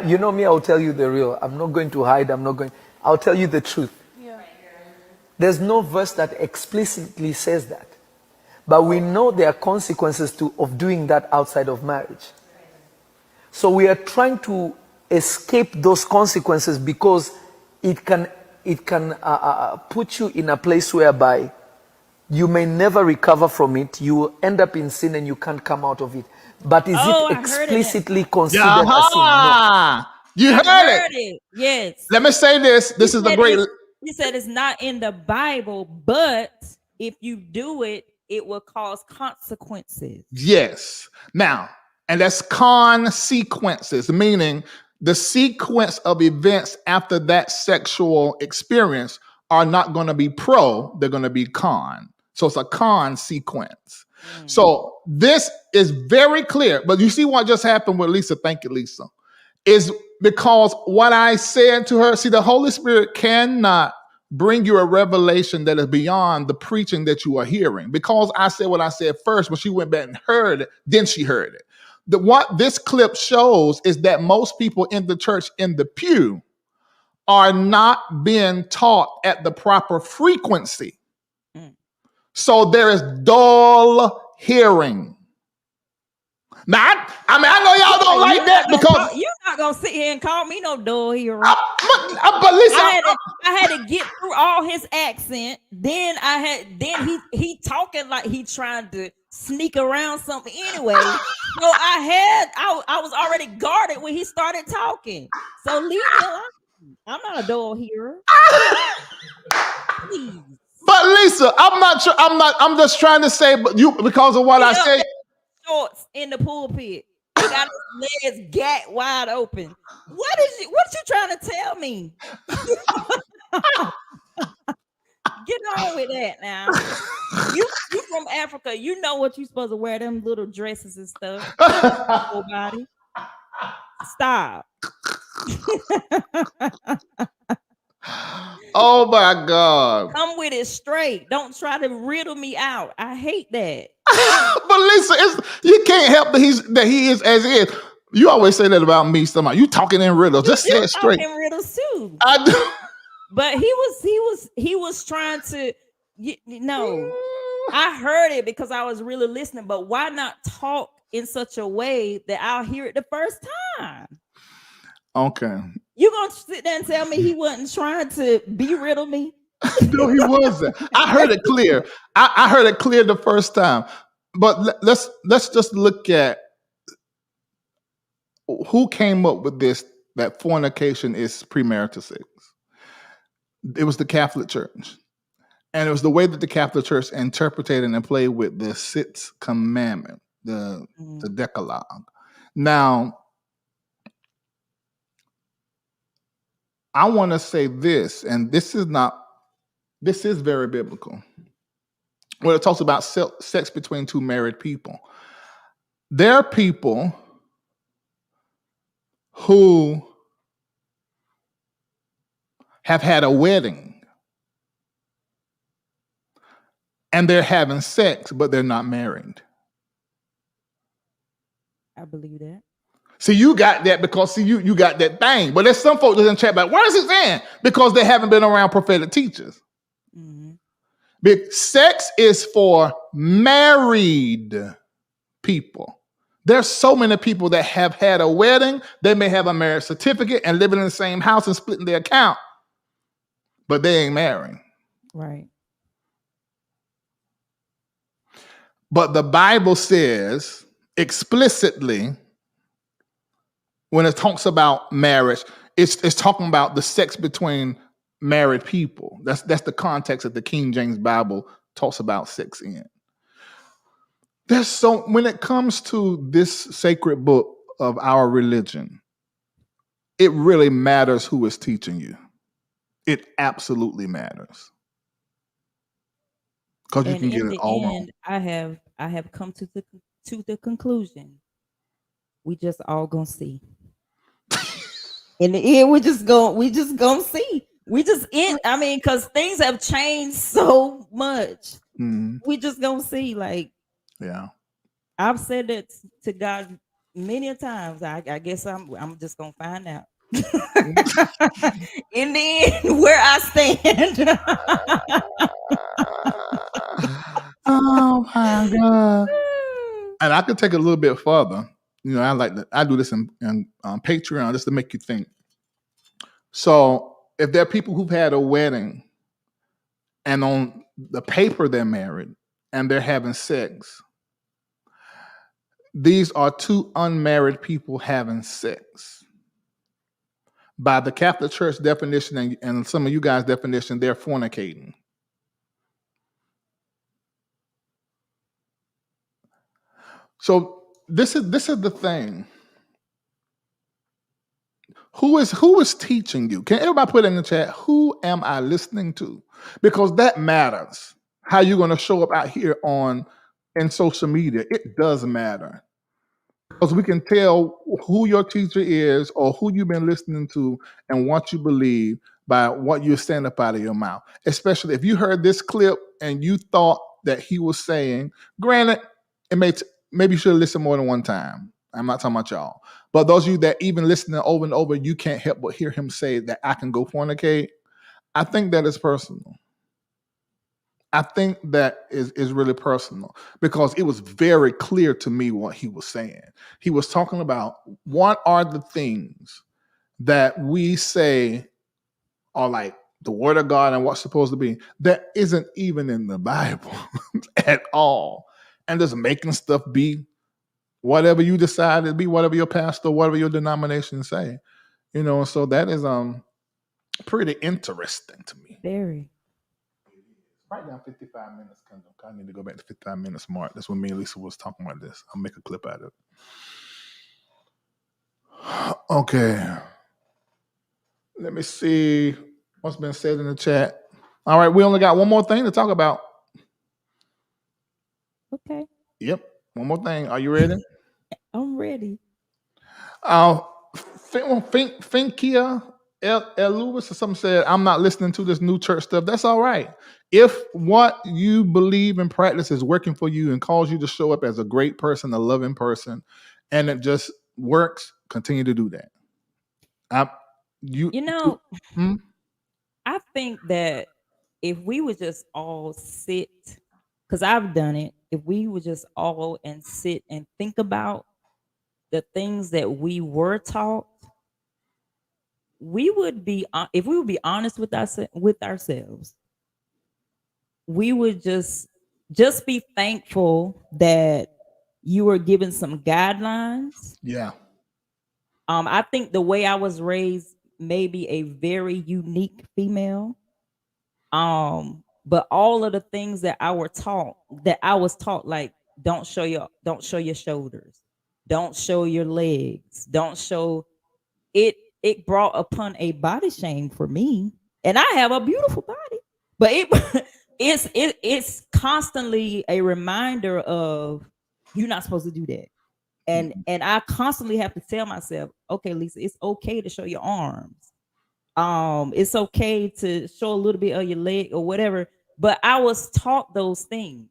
You know me, I'll tell you the real. I'm not going to hide. I'll tell you the truth. There's no verse that explicitly says that. But we know there are consequences of doing that outside of marriage. So we are trying to escape those consequences because it can put you in a place whereby you may never recover from it. You will end up in sin and you can't come out of it. But is it explicitly considered a sin? No. You heard it. Yes. Let me say this. This is the great. He said it's not in the Bible, but if you do it, it will cause consequences. Yes. Now, and that's consequences, meaning the sequence of events after that sexual experience are not going to be pro, they're going to be con. So it's a con sequence. So this is very clear. But you see what just happened with Lisa? Thank you, Lisa. Is because what I said to her, see, the Holy Spirit cannot bring you a revelation that is beyond the preaching that you are hearing. Because I said what I said first, when she went back and heard it, then she heard it. What this clip shows is that most people in the church in the pew are not being taught at the proper frequency. So there is dull hearing. Now, I know y'all don't like that because you're not gonna sit here and call me no dull hero. But listen, I had to get through all his accent. Then he talking like he trying to sneak around something anyway. So I was already guarded when he started talking. So leave me alone. I'm not a dull hero. Please. But Lisa, I'm just trying to say, but you, because of what I say. Shorts in the pulpit. He got his legs gat wide open. What you trying to tell me? Get on with that now. You from Africa. You know what you supposed to wear, them little dresses and stuff. Whole body. Stop. Oh my God. Come with it straight. Don't try to riddle me out. I hate that. But Lisa, you can't help that he is as he is. You always say that about me. Somehow you talking in riddles. Just say it straight. Talking riddles too. I do. But he was trying to. No, I heard it because I was really listening. But why not talk in such a way that I'll hear it the first time? Okay. You gonna sit there and tell me he wasn't trying to beriddle me? No, he wasn't. I heard it clear. I heard it clear the first time. But let's just look at who came up with this, that fornication is premarital sex. It was the Catholic Church. And it was the way that the Catholic Church interpreted and played with the sixth commandment, the Decalogue. Now, I want to say this, and this is very biblical. When it talks about sex between two married people, there are people who have had a wedding and they're having sex, but they're not married. I believe that. See, you got that because you got that thing. But there's some folks that in chat about what is he saying? Because they haven't been around prophetic teachers. Sex is for married people. There's so many people that have had a wedding. They may have a marriage certificate and living in the same house and splitting their account, but they ain't married. Right. But the Bible says explicitly when it talks about marriage, it's talking about the sex between married people. That's the context that the King James Bible talks about sex in. When it comes to this sacred book of our religion, it really matters who is teaching you. It absolutely matters. Because you can get it all wrong. I have come to the conclusion. We just all gonna see. In the end, we just gonna see. I mean, because things have changed so much. We just gonna see. Like, yeah. I've said that to God many a times. I guess I'm just gonna find out. In the end, where I stand. Oh my God. And I could take it a little bit further. You know, I do this in Patreon just to make you think. So if there are people who've had a wedding and on the paper they're married and they're having sex, these are two unmarried people having sex. By the Catholic Church definition and some of you guys' definition, they're fornicating. So this is the thing. Who is teaching you? Can everybody put in the chat, who am I listening to? Because that matters. How you're going to show up out here in social media. It does matter. Because we can tell who your teacher is or who you've been listening to and what you believe by what you're saying up out of your mouth. Especially if you heard this clip and you thought that he was saying, granted, maybe you should have listened more than one time. I'm not talking about y'all. But those of you that even listening over and over, you can't help but hear him say that I can go fornicate. I think that is personal. I think that is really personal because it was very clear to me what he was saying. He was talking about what are the things that we say are like the word of God and what's supposed to be that isn't even in the Bible at all. And just making stuff be whatever you decide to be, whatever your pastor, whatever your denomination say. You know, so that is pretty interesting to me. Very. Right now, 55 minutes. I need to go back to 55 minutes mark. That's when me and Lisa was talking about this. I'll make a clip out of it. Okay. Let me see what's been said in the chat. All right, we only got one more thing to talk about. Okay. Yep, one more thing. Are you ready? I'm ready. Finkia L. Lewis or something said, I'm not listening to this new church stuff. That's all right. If what you believe and practice is working for you and calls you to show up as a great person, a loving person, and it just works, continue to do that. I think that if we would just all sit, because I've done it, if we would just all and sit and think about the things that we were taught, we would be, if we would be honest with ourselves, we would just be thankful that you were given some guidelines. Yeah. I think the way I was raised may be a very unique female. But all of the things that I was taught, like don't show your shoulders, don't show your legs, don't show it. It brought upon a body shame for me, and I have a beautiful body, but it's constantly a reminder of you're not supposed to do that. And I constantly have to tell myself, okay, Lisa, it's okay to show your arms. It's okay to show a little bit of your leg or whatever. But I was taught those things,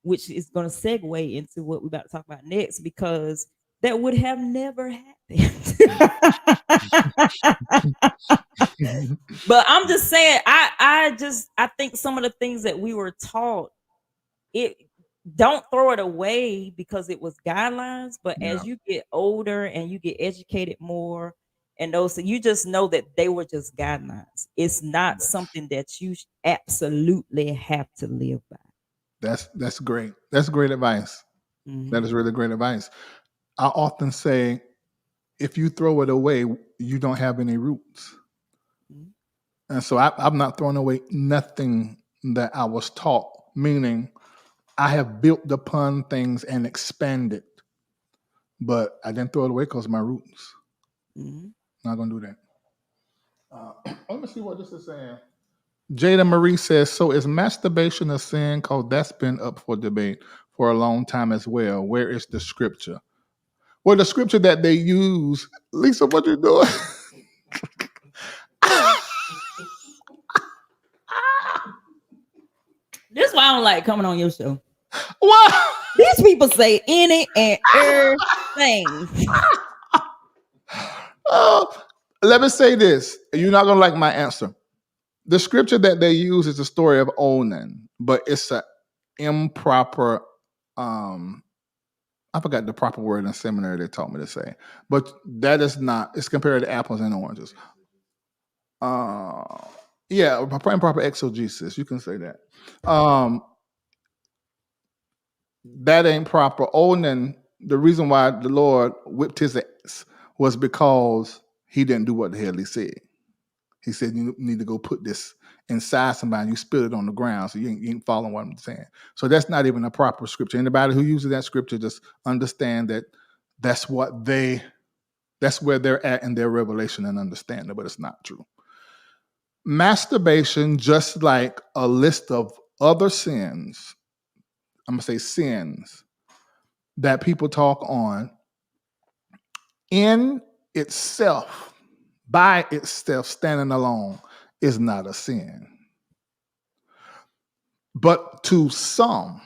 which is going to segue into what we're about to talk about next, because that would have never happened. But I'm just saying, I think some of the things that we were taught, it don't throw it away because it was guidelines. But Yeah. as you get older and you get educated more, and those, you just know that they were just guidelines. It's not something that you absolutely have to live by. That's great. That's great advice. That is really great advice. I often say, if you throw it away, you don't have any roots. And so I've not thrown away nothing that I was taught, meaning I have built upon things and expanded, but I didn't throw it away because of my roots. Not going to do that. Let me see what this is saying. Jada Marie says, so is masturbation a sin? Because that's been up for debate for a long time as well. Where is the scripture? Well, the scripture that they use, Lisa, what you doing? This is why I don't like coming on your show. What? These people say any and everything. Let me say this. You're not going to like my answer. The scripture that they use is the story of Onan, but it's an improper, I forgot the proper word in seminary they taught me to say, but that is not, it's compared to apples and oranges. Yeah, improper exegesis, you can say that. That ain't proper. Onan, the reason why the Lord whipped his ass was because he didn't do what the hell he said. He said, you need to go put this inside somebody, and you spill it on the ground, so you ain't following what I'm saying. So that's not even a proper scripture. Anybody who uses that scripture, just understand that that's where they're at in their revelation and understanding, but it's not true. Masturbation, just like a list of other sins, I'm going to say sins, that people talk on, in itself, by itself, standing alone, is not a sin. But to some,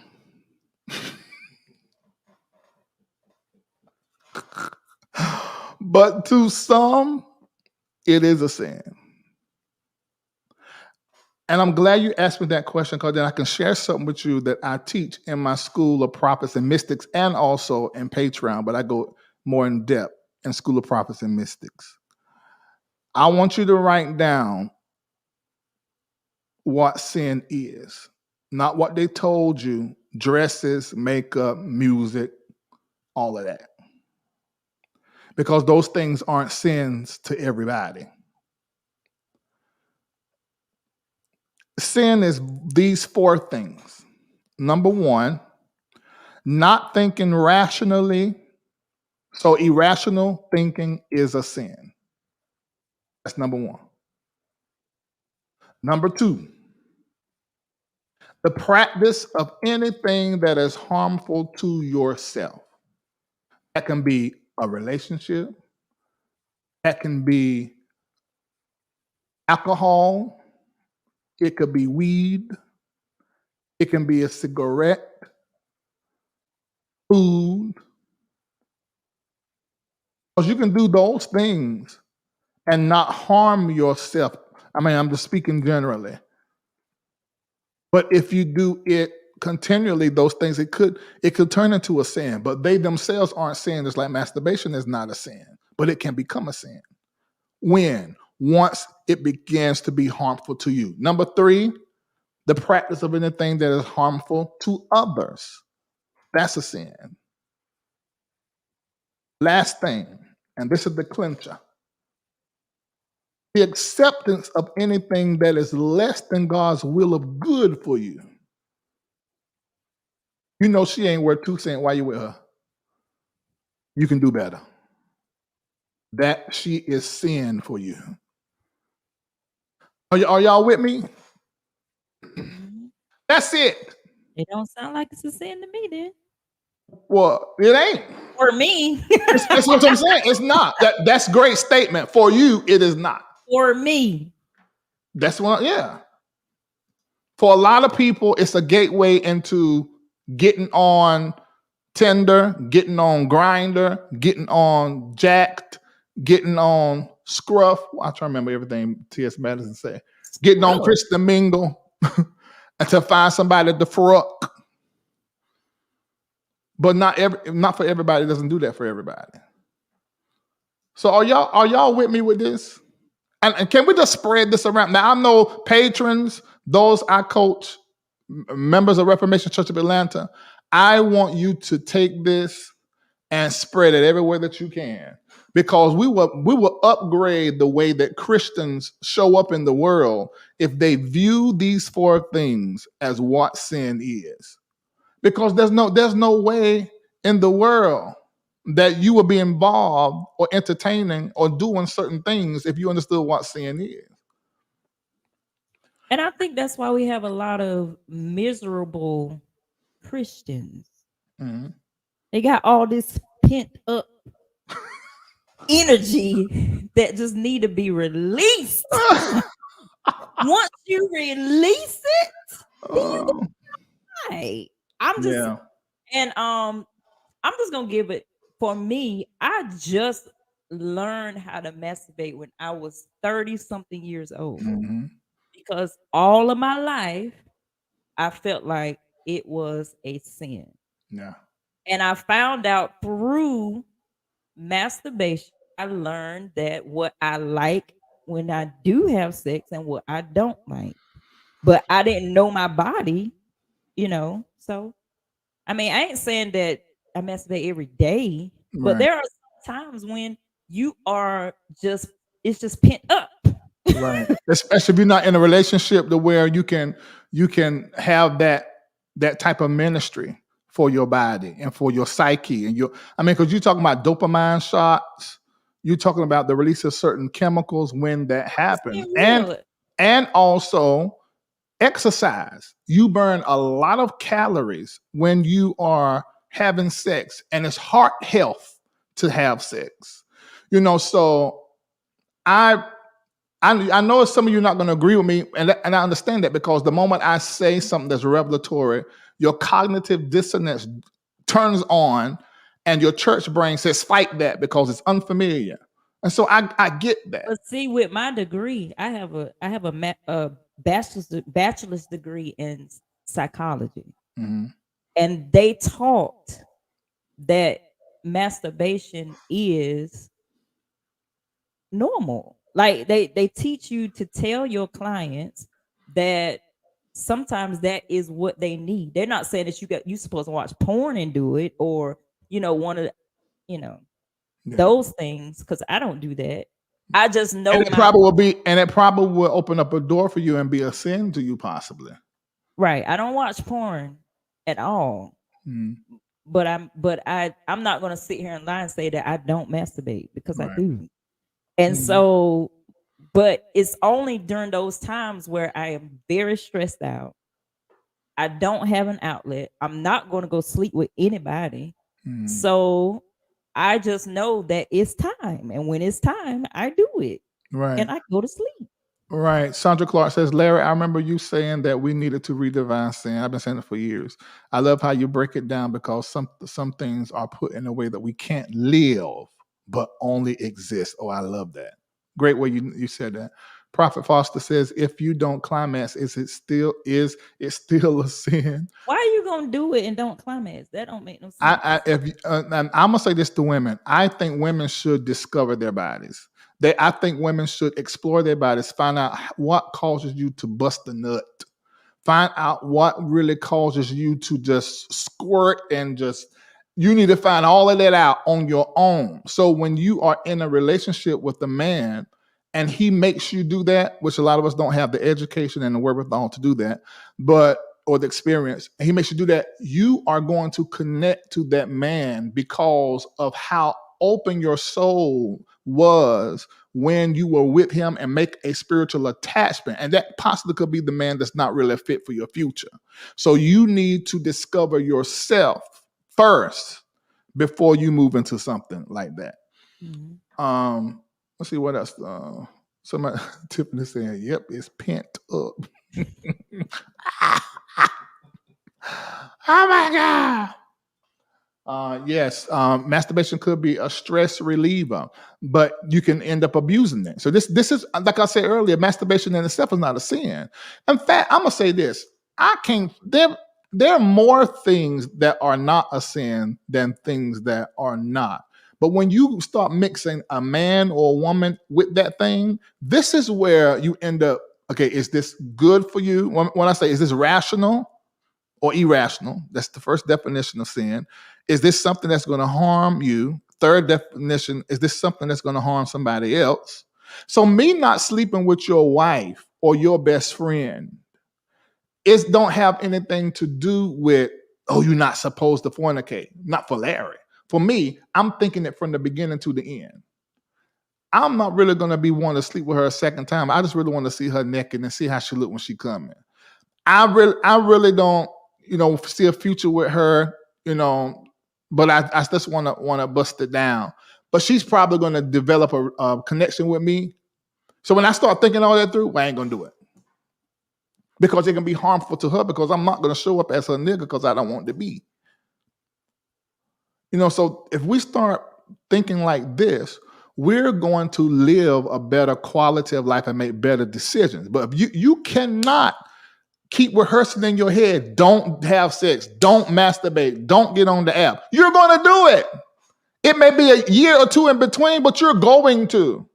it is a sin. And I'm glad you asked me that question, because then I can share something with you that I teach in my School of Prophets and Mystics, and also in Patreon, but I go more in depth in School of Prophets and Mystics. I want you to write down what sin is, not what they told you, dresses, makeup, music, all of that. Because those things aren't sins to everybody. Sin is these four things. Number one, not thinking rationally. So irrational thinking is a sin. That's number one. Number two, the practice of anything that is harmful to yourself. That can be a relationship. That can be alcohol. It could be weed. It can be a cigarette, food. Because you can do those things and not harm yourself. I mean, I'm just speaking generally. But if you do it continually, those things, it could turn into a sin. But they themselves aren't sin. It's like masturbation is not a sin, but it can become a sin. When? Once it begins to be harmful to you. Number three, the practice of anything that is harmful to others. That's a sin. Last thing, and this is the clincher, the acceptance of anything that is less than God's will of good for you. You know she ain't worth 2 cents while you with her. You can do better. That she is sin for you. Are y'all with me? That's it. It don't sound like it's a sin to me then. Well, it ain't. For me. That's what I'm saying. It's not. That's a great statement. For you, it is not. For me. That's what, yeah. For a lot of people, it's a gateway into getting on Tinder, getting on Grinder, getting on Jacked, getting on Scruff. I try to remember everything T.S. Madison said. Getting on Kristen Mingle and to find somebody to fruck. But not for everybody. It doesn't do that for everybody. So are y'all with me with this? And can we just spread this around? Now I know patrons, those I coach, members of Reformation Church of Atlanta. I want you to take this and spread it everywhere that you can, because we will upgrade the way that Christians show up in the world if they view these four things as what sin is. Because there's no way in the world that you will be involved or entertaining or doing certain things if you understood what sin is. And I think that's why we have a lot of miserable Christians. Mm-hmm. They got all this pent up energy that just need to be released. Once you release it, then you go right. I'm just gonna give it, for me, I just learned how to masturbate when I was 30 something years old. Mm-hmm. Because all of my life I felt like it was a sin. Yeah. And I found out through masturbation, I learned that what I like when I do have sex and what I don't like. But I didn't know my body, So, I mean, I ain't saying that I masturbate every day, but Right. there are some times when it's just pent up. Right. Especially if you're not in a relationship to where you can have that type of ministry for your body and for your psyche and because you're talking about dopamine shots, you're talking about the release of certain chemicals when that happens, and also exercise. You burn a lot of calories when you are having sex, and it's heart health to have sex. So I know some of you are not going to agree with me, and I understand that, because the moment I say something that's revelatory, your cognitive dissonance turns on, and your church brain says, fight that because it's unfamiliar. And so I get that. But see, with my degree, I have a bachelor's degree in psychology, Mm-hmm. and they taught that masturbation is normal. Like they teach you to tell your clients that sometimes that is what they need. They're not saying that you supposed to watch porn and do it, or one of those things, because I don't do that. I just know and it probably will open up a door for you and be a sin to you, possibly. Right. I don't watch porn at all. Mm-hmm. But I'm not gonna sit here and lie and say that I don't masturbate, because I do. And so, but it's only during those times where I am very stressed out. I don't have an outlet. I'm not going to go sleep with anybody. So I just know that it's time. And when it's time, I do it. Right. And I go to sleep. Right. Sandra Clark says, Larry, I remember you saying that we needed to redefine sin. I've been saying it for years. I love how you break it down, because some things are put in a way that we can't live, but only exist. Oh, I love that. Great way you said that. Prophet Foster says, if you don't climax, is it still a sin? Why are you gonna do it and don't climax? That don't make no sense. I'm gonna say this to women. I think women should discover their bodies. I think women should explore their bodies, find out what causes you to bust a nut, find out what really causes you to just squirt, and you need to find all of that out on your own. So when you are in a relationship with a man and he makes you do that, which a lot of us don't have the education and the wherewithal to do that, or the experience, and he makes you do that, you are going to connect to that man because of how open your soul was when you were with him, and make a spiritual attachment. And that possibly could be the man that's not really fit for your future. So you need to discover yourself first before you move into something like that. Mm-hmm. Let's see what else. Somebody, Tiffany saying, yep, it's pent up. Oh my God. Yes, masturbation could be a stress reliever, but you can end up abusing it. So this is like I said earlier, masturbation in itself is not a sin. In fact, I'm gonna say this: I can't. There are more things that are not a sin than things that are not. But when you start mixing a man or a woman with that thing, this is where you end up. Okay, is this good for you? When I say, is this rational or irrational? That's the first definition of sin. Is this something that's going to harm you? Third definition, is this something that's going to harm somebody else? So me not sleeping with your wife or your best friend, it don't have anything to do with, oh, you're not supposed to fornicate. Not for Larry. For me, I'm thinking it from the beginning to the end. I'm not really going to be wanting to sleep with her a second time. I just really want to see her naked and see how she look when she come in. I really don't, see a future with her, but I just want to bust it down. But she's probably going to develop a connection with me. So when I start thinking all that through, I ain't going to do it. Because it can be harmful to her, because I'm not going to show up as her nigga because I don't want to be. So if we start thinking like this, we're going to live a better quality of life and make better decisions. But if you cannot keep rehearsing in your head, don't have sex, don't masturbate, don't get on the app, you're going to do it. It may be a year or two in between, but you're going to.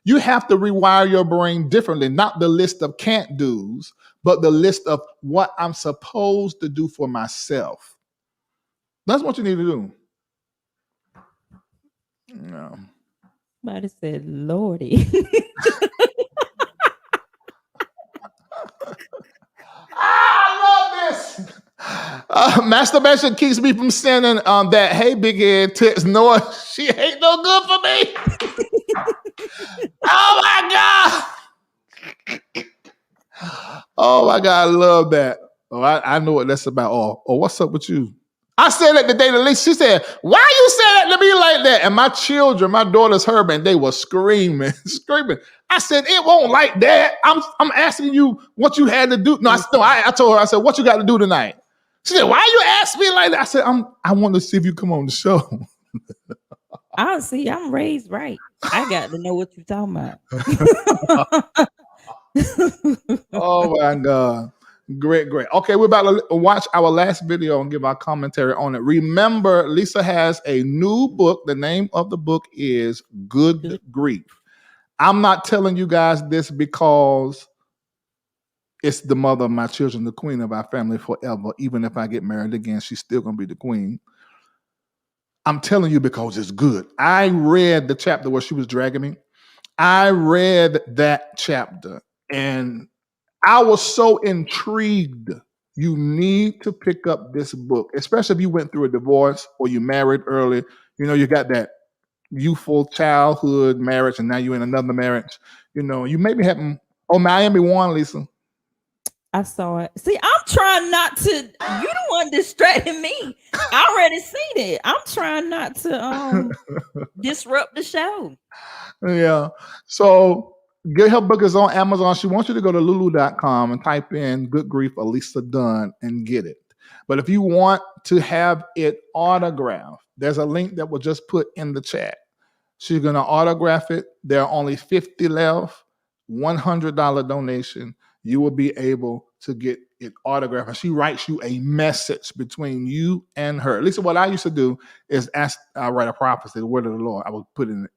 You have to rewire your brain differently, not the list of can't do's, but the list of what I'm supposed to do for myself. That's what you need to do. No. Somebody said, Lordy. I love this. Masturbation keeps me from sending that hey big head text. Noah, she ain't no good for me. Oh my God. Oh my God, I love that. Oh, I know what that's about. Oh, what's up with you? I said that the day to Lisa. She said, why you say that to me like that? And my children, my daughters heard me, and they were screaming. I said, it won't like that. I'm asking you what you had to do. No, I told her, I said, what you got to do tonight? She said, why you ask me like that? I said, I want to see if you come on the show. I'm raised right. I got to know what you're talking about. Oh my God. Great. Okay, we're about to watch our last video and give our commentary on it. Remember, Lisa has a new book. The name of the book is Good Grief. I'm not telling you guys this because it's the mother of my children, the queen of our family forever. Even if I get married again, she's still going to be the queen. I'm telling you because it's good. I read the chapter where she was dragging me. I read that chapter and I was so intrigued. You need to pick up this book, especially if you went through a divorce or you married early. You got that youthful childhood marriage and now you're in another marriage. You may be having, Miami won, Lisa. I saw it. See, I'm trying not to, you the one distracting me. I already seen it. I'm trying not to disrupt the show. Yeah. So get her book is on Amazon. She wants you to go to lulu.com and type in Good Grief Alisa Dunn and get it. But if you want to have it autographed, there's a link that was just put in the chat. She's going to autograph it. There are only 50 left, $100 donation. You will be able to get it autographed. And she writes you a message between you and her. At least what I used to do is write a prophecy, the word of the Lord. I'll put in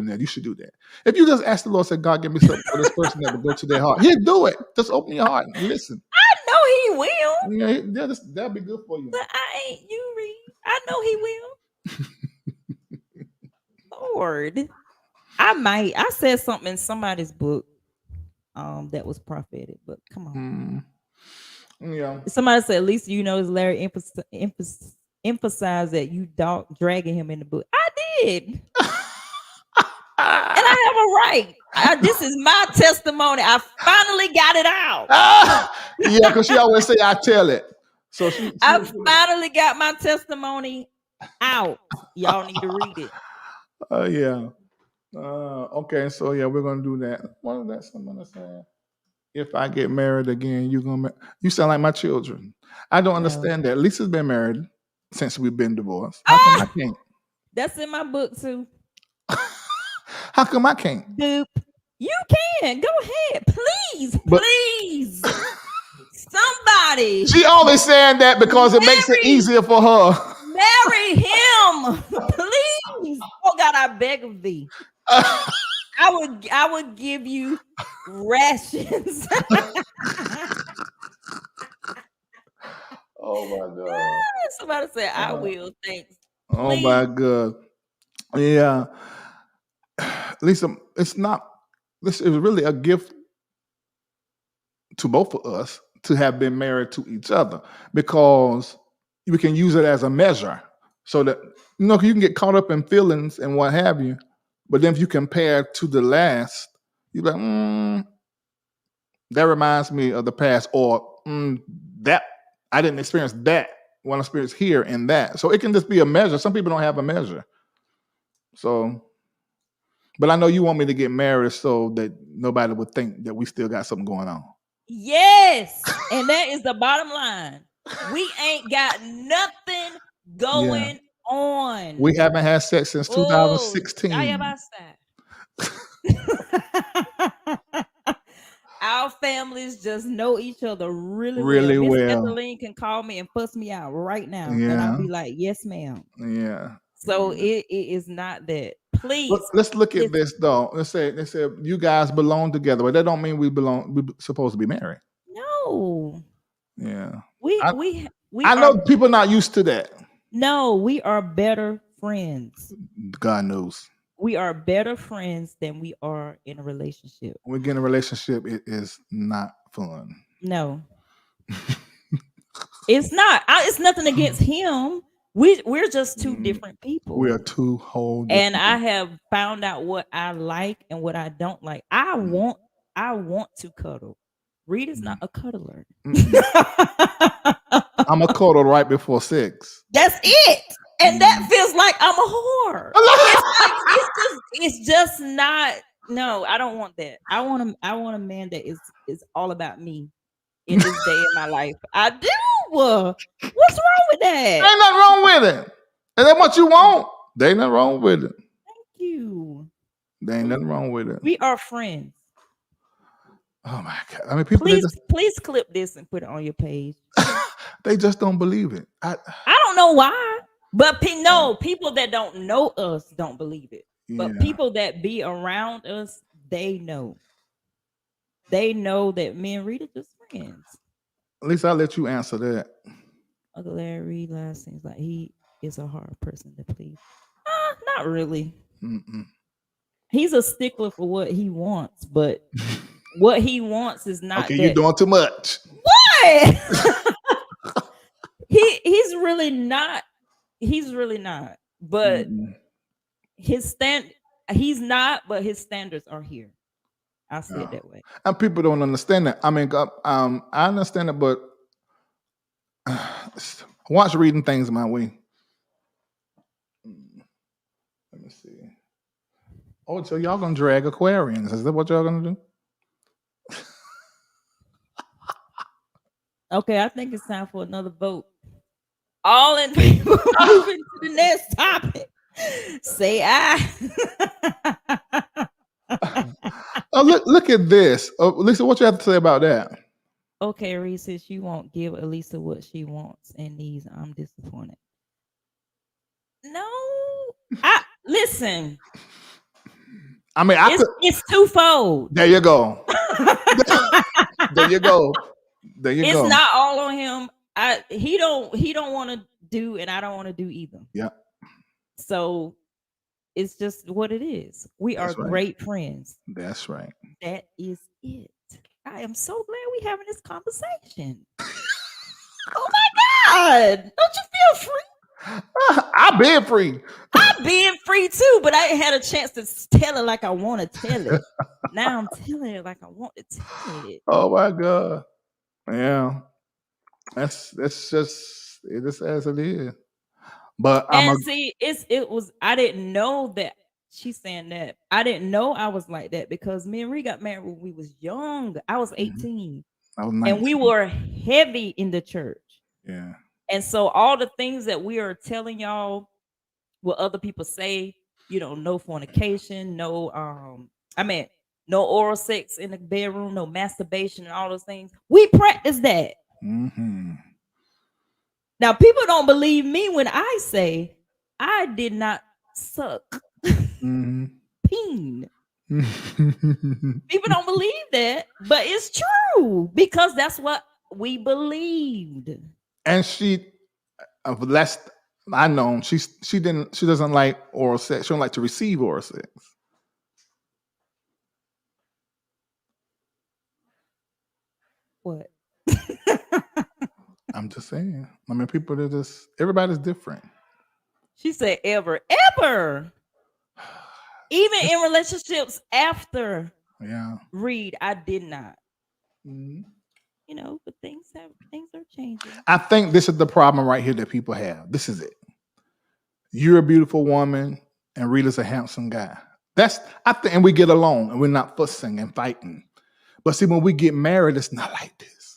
there. You should do that. If you just ask the Lord, say, God, give me something for this person that will go to their heart. He'll do it. Just open your heart and listen. I know he will. Yeah, that'll be good for you. But I ain't you, Reid. I know he will. Lord. I said something in somebody's book that was prophetic, but come on. Yeah. Somebody said, at least is Larry emphasized that you dragging him in the book. I did. And I have a right. This is my testimony. I finally got it out. Yeah, because she always say, I tell it. So I finally got my testimony out. Y'all need to read it. Yeah. Okay, so yeah, we're gonna do that. What is that someone saying? If I get married again, you sound like my children. I don't understand that. Lisa's been married since we've been divorced. How come I can't? That's in my book too. How come I can't? Boop. You can. Go ahead. Please. But- Please. Somebody. She only saying that because it makes it easier for her. Marry him. Please. Oh God, I beg of thee. I would give you rations. Oh my God. Somebody said, I will. Thanks. Oh Please. my God. Yeah. Lisa, this is really a gift to both of us to have been married to each other, because we can use it as a measure, so that you can get caught up in feelings and what have you, but then if you compare to the last, you're like, that reminds me of the past, or that I didn't experience that when I experienced here and that. So it can just be a measure. Some people don't have a measure. So, but I know you want me to get married so that nobody would think that we still got something going on. Yes. And that is the bottom line. We ain't got nothing going on. We haven't had sex since 2016. Our families just know each other really well. Miss Ethelene can call me and fuss me out right now. And I'll be like, yes, ma'am. Yeah. So it is not that. Please. Let's look at this though. They say you guys belong together, but that don't mean we're supposed to be married. No. Yeah. I know people not used to that. No, we are better friends. God knows. We are better friends than we are in a relationship. When we get in a relationship, it is not fun. No. It's not. It's nothing against him. We're just two different people. We are two whole different and I have found out what I like and what I don't like. I want to cuddle. Reid is not a cuddler. I'm a cuddle right before sex. That's it. And that feels like I'm a whore. It's just not. No, I don't want that. I want a man that is all about me in this day in my life. I do. What's wrong with that? Ain't nothing wrong with it. Is that what you want? There ain't nothing wrong with it. Thank you. There ain't nothing wrong with it. We are friends. Oh my God. I mean, people please clip this and put it on your page. They just don't believe it. I don't know why. But people that don't know us don't believe it. But people that be around us, they know. They know that me and Reid are just friends. At least I'll let you answer that. Uncle Larry Reid Live seems like he is a hard person to please. Not really. Mm-mm. He's a stickler for what he wants, but what he wants is not. Okay, you're doing too much. What? He's really not. He's really not. But he's not. But his standards are here. I'll say it that way. And people don't understand that. I mean, I understand it, but watch reading things my way. Let me see. Oh, so y'all gonna drag Aquarians? Is that what y'all gonna do? Okay, I think it's time for another vote. All in favor of moving to the next topic. Say aye. Oh, look at this. Lisa, what you have to say about that? Okay, Reid says you won't give Alisa what she wants and needs. I'm disappointed. No, listen. I mean, it's twofold. There you go. There you go. There you go. It's not all on him. He don't want to do, and I don't want to do either. Yeah. So it's just what it is. We are great friends. That's right. That is it. I am so glad we're having this conversation. Oh my God. Don't you feel free? I've been free. I'm being free too, but I ain't had a chance to tell it like I want to tell it. Now I'm telling it like I want to tell it. Oh my God. Yeah. That's just it is as it is. But I didn't know that she's saying that. I didn't know I was like that because me and Reid got married when we was young. I was 18. I was 19. And we were heavy in the church. Yeah. And so all the things that we are telling y'all, what other people say, no fornication, no oral sex in the bedroom, no masturbation and all those things. We practice that. Mm-hmm. Now, people don't believe me when I say I did not suck Mm-hmm. peen. People don't believe that, but it's true because that's what we believed. And she, last I know, she doesn't like oral sex. She don't like to receive oral sex. What? I'm just saying. I mean, people are just, everybody's different. She said ever. Even in relationships after Reid, I did not. Mm-hmm. But things are changing. I think this is the problem right here that people have. This is it. You're a beautiful woman, and Reid is a handsome guy. And we get along, and we're not fussing and fighting. But see, when we get married, it's not like this.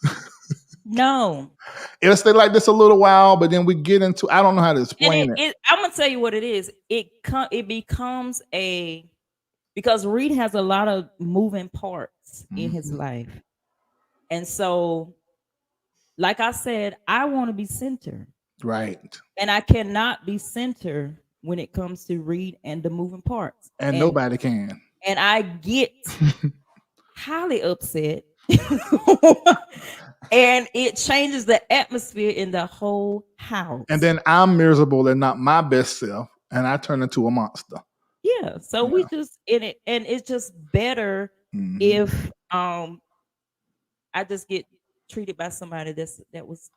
No. It'll stay like this a little while, but then we get into, I don't know how to explain it. I'm gonna tell you what it is. It becomes because Reid has a lot of moving parts in his life. And so, like I said, I want to be center. Right. And I cannot be center when it comes to Reid and the moving parts. And nobody can. And I get highly upset. And it changes the atmosphere in the whole house. And then I'm miserable and not my best self, and I turn into a monster. Yeah. So we just and it's just better if I just get treated by somebody that was,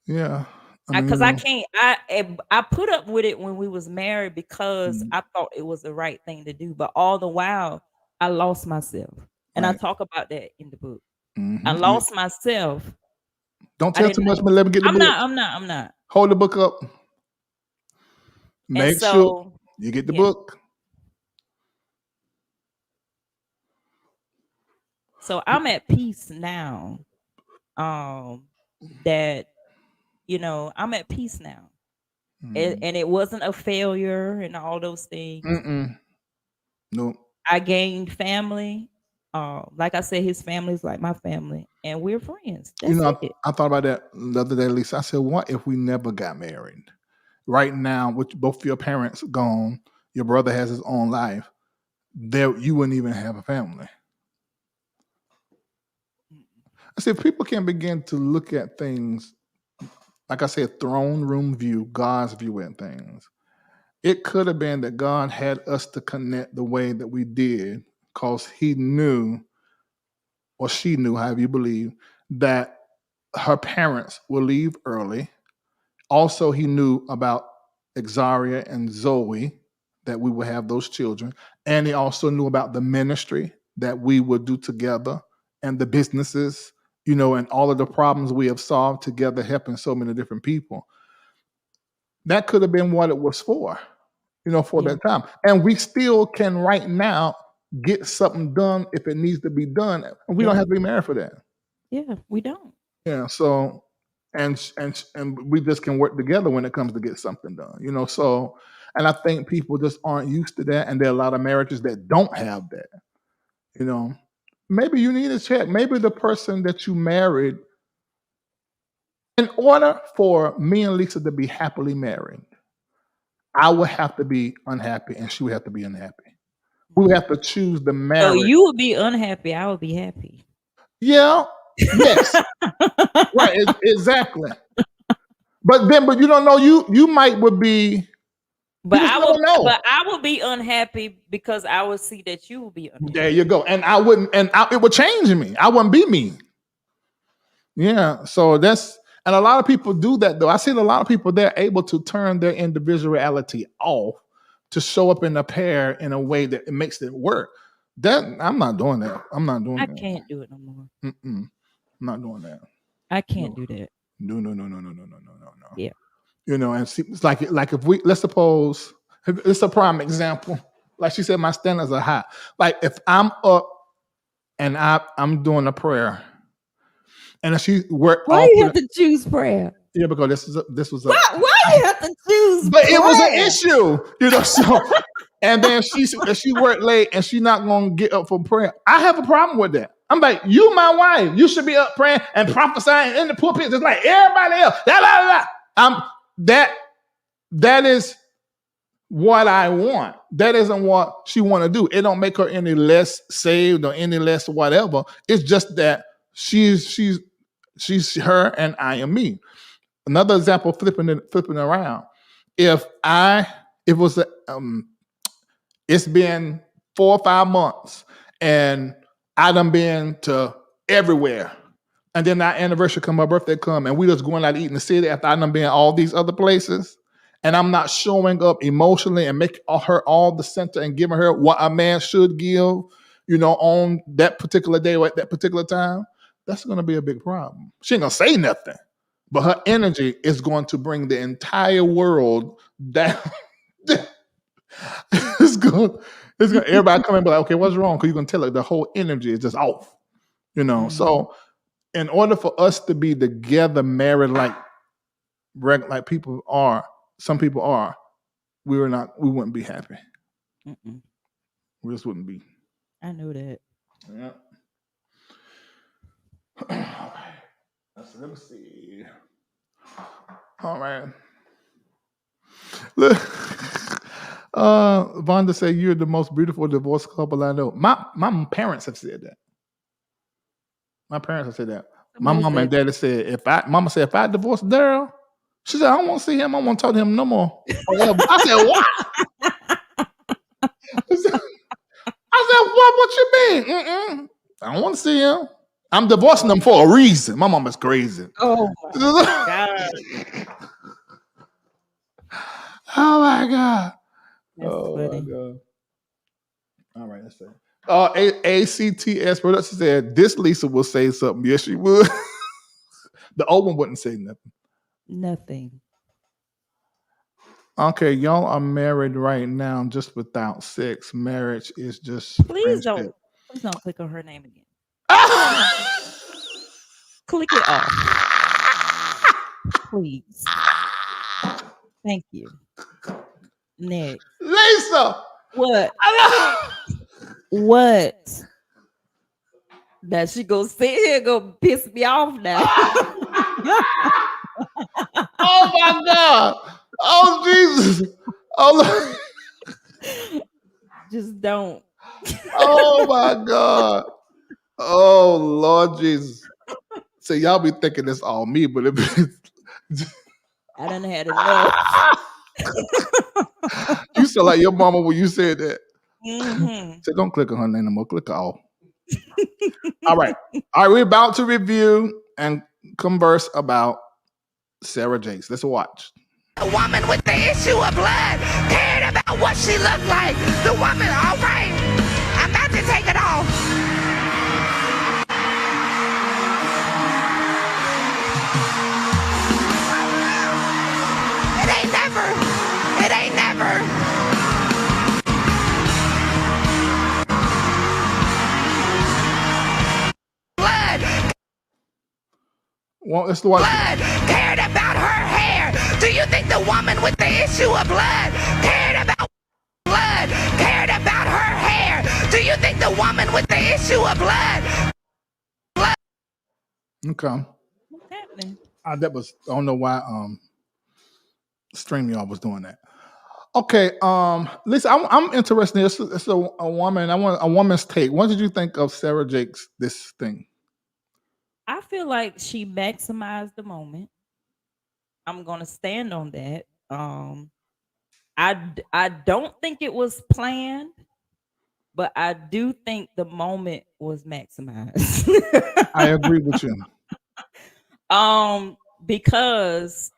Yeah. Because I can't. I put up with it when we was married because I thought it was the right thing to do. But all the while, I lost myself, and I talk about that in the book. I lost myself. Don't tell too much, but let me get the book. I'm not. Hold the book up. Make sure you get the book. So I'm at peace now. That I'm at peace now, and it wasn't a failure and all those things. No. I gained family. Like I said, his family is like my family, and we're friends. That's it. I thought about that the other day, Alisa. I said, what if we never got married? Right now, with both your parents gone, your brother has his own life, you wouldn't even have a family. I said, people can begin to look at things, like I said, throne room view, God's view at things. It could have been that God had us to connect the way that we did because he knew, or she knew, however you believe, that her parents will leave early. Also, he knew about Exaria and Zoe, that we would have those children. And he also knew about the ministry that we would do together and the businesses, and all of the problems we have solved together, helping so many different people. That could have been what it was for, for that time. And we still can right now get something done if it needs to be done. And we don't have to be married for that. Yeah, we don't. Yeah. So, and we just can work together when it comes to get something done, so, and I think people just aren't used to that. And there are a lot of marriages that don't have that, maybe you need a check. Maybe the person that you married, in order for me and Lisa to be happily married, I would have to be unhappy and she would have to be unhappy. We would have to choose the marriage. So you would be unhappy. I would be happy. Yeah. Yes. Right. Exactly. But you don't know. You might would be. But I will be unhappy because I will see that you will be unhappy. There you go. And I wouldn't. And it would change me. I wouldn't be me. Yeah. So and a lot of people do that though. I see a lot of people, they're able to turn their individuality off to show up in a pair in a way that it makes it work. I'm not doing that. I'm not doing that. I can't do it no more. I'm not doing that. I can't do that. No. Yeah. And see, it's like if let's suppose, it's a prime example. Like she said, my standards are high. Like if I'm up and I'm doing a prayer, and she work. Why you have to choose prayer? Yeah, because this was a. Why you have to choose? But it was an prayer? issue, So, and then she worked late and she's not gonna get up for prayer. I have a problem with that. I'm like, you my wife. You should be up praying and prophesying in the pulpit just like everybody else. That is what I want. That isn't what she want to do. It don't make her any less saved or any less whatever. It's just that she's her and I am me. Another example, flipping around. If it was it's been 4 or 5 months and I done been to everywhere. And then our anniversary come, my birthday come, and we just going out to eat in the city after I done been all these other places. And I'm not showing up emotionally and making her all the center and giving her what a man should give, on that particular day or at that particular time. That's going to be a big problem. She ain't going to say nothing, but her energy is going to bring the entire world down. It's going everybody come in and be like, okay, what's wrong? Because you're going to tell her the whole energy is just off, Mm-hmm. So in order for us to be together, married like people are, some people are, we wouldn't be happy. Mm-mm. We just wouldn't be. I know that. Yeah. All right. Let me see. All right. Look, Vonda said you're the most beautiful divorced couple I know. My parents have said that. My parents have said that. My mom and daddy said Mama said if I divorce Daryl, she said I don't want to see him. I don't want to talk to him no more. I said what? I said what you mean? Mm-mm. I don't want to see him. I'm divorcing them for a reason. My mom is crazy. Oh my God. Oh my God. That's funny. My God. All right, let's see. ACTS Production said this Lisa will say something. Yes, she would. The old one wouldn't say nothing. Nothing. Okay, y'all are married right now, just without sex. Marriage is just Please friendship. don't click on her name again. Click it off. Please. Thank you. Next. Lisa! What? What? That she go sit here go piss me off now. Oh my God. Oh Jesus. Oh, just don't. Oh my God. Oh Lord Jesus. So y'all be thinking it's all me, but I done had enough. You sound like your mama when you said that. Mm-hmm. So don't click on her name no more. Click off. All right. We're about to review and converse about Sarah Jakes. Let's watch. A woman with the issue of blood cared about what she looked like. The woman, all right, I'm about to take it off. It ain't never. Blood. Well, let's watch. Blood cared about her hair. Do you think the woman with the issue of blood cared about her hair? Do you think the woman with the issue of blood? Okay. What's happening? I don't know why StreamYard was doing that. Okay, listen, I'm interested. It's a woman. I want a woman's take. What did you think of Sarah Jakes' this thing? I feel like she maximized the moment. I'm gonna stand on that. I don't think it was planned, but I do think the moment was maximized. I agree with you. Because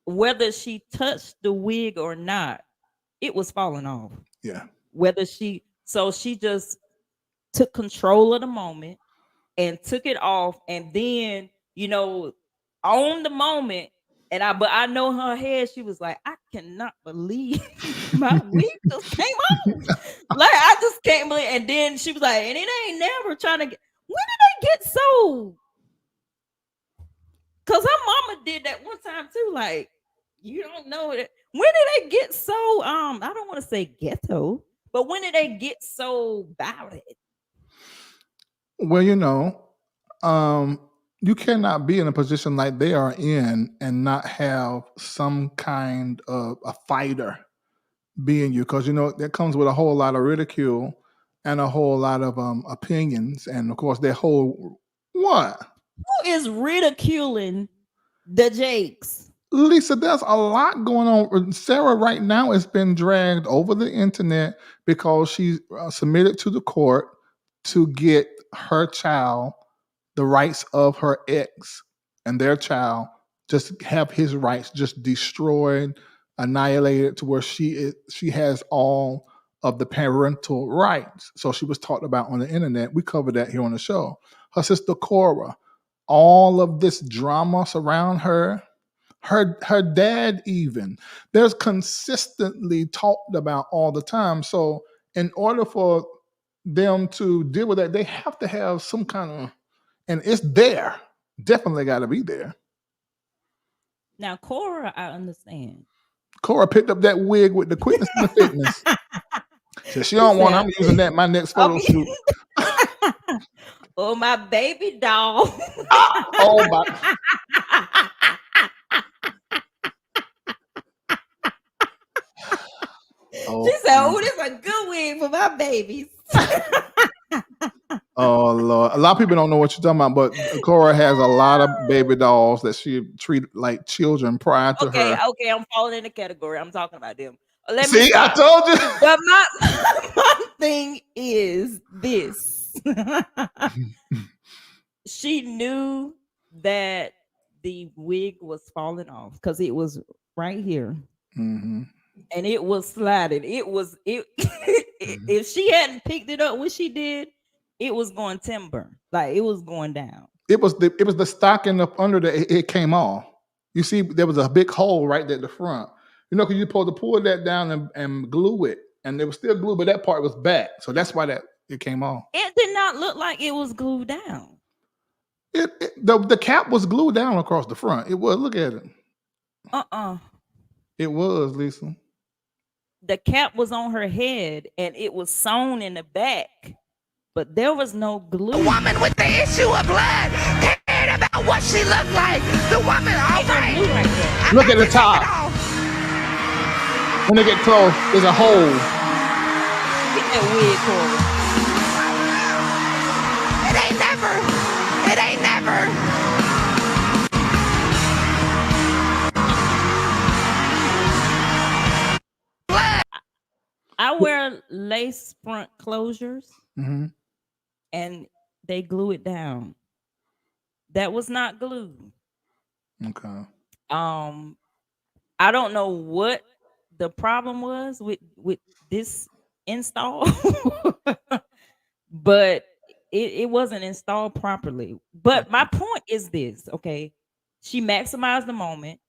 whether she touched the wig or not, it was falling off. Yeah. She just took control of the moment and took it off, and then on the moment, but I know her head, she was like, I cannot believe my wig just came off. Like, I just can't believe. And then she was like, and it ain't never trying to get. When did they get so Cause her mama did that one time too. Like, you don't know it. When did they get so I don't want to say ghetto, but when did they get so violent? Well, you cannot be in a position like they are in and not have some kind of a fighter being you, because that comes with a whole lot of ridicule and a whole lot of opinions, and of course their whole what. Who is ridiculing the Jakes? Lisa, there's a lot going on. Sarah right now has been dragged over the internet because she submitted to the court to get her child the rights of her ex and their child, just have his rights just destroyed, annihilated, to where she has all of the parental rights. So she was talked about on the internet. We covered that here on the show. Her sister Cora, all of this drama surround her. Her dad, even, there's consistently talked about all the time. So in order for them to deal with that, they have to have some kind of, and it's there. Definitely got to be there. Now, Cora, I understand. Cora picked up that wig with the quickness and the fitness. So she don't want. I'm using that in my next photo shoot. Oh, my baby doll. Oh my. She said, "Oh, this is a good wig for my babies." Oh Lord, a lot of people don't know what you're talking about, but Cora has a lot of baby dolls that she treated like children prior to her. Okay, I'm falling in the category. I'm talking about them. Let me. See, I told you. But my thing is this: she knew that the wig was falling off because it was right here. Mm-hmm. And it was sliding. If she hadn't picked it up when she did, it was going timber. Like, it was going down. It was the stocking up under it came off. You see, there was a big hole right there at the front. Because you're supposed to pull that down and glue it, and it was still glued, but that part was back, so that's why it came off. It did not look like it was glued down. The cap was glued down across the front. It was. Look at it. It was, Lisa. The cap was on her head and it was sewn in the back, but there was no glue. The woman with the issue of blood cared about what she looked like. The woman, all right. Look at the top. When they get close, there's a hole. Get that wig, Cora. It ain't never. I wear lace front closures, and they glue it down. That was not glued. Okay. I don't know what the problem was with this install, but it wasn't installed properly. But my point is this, okay? She maximized the moment.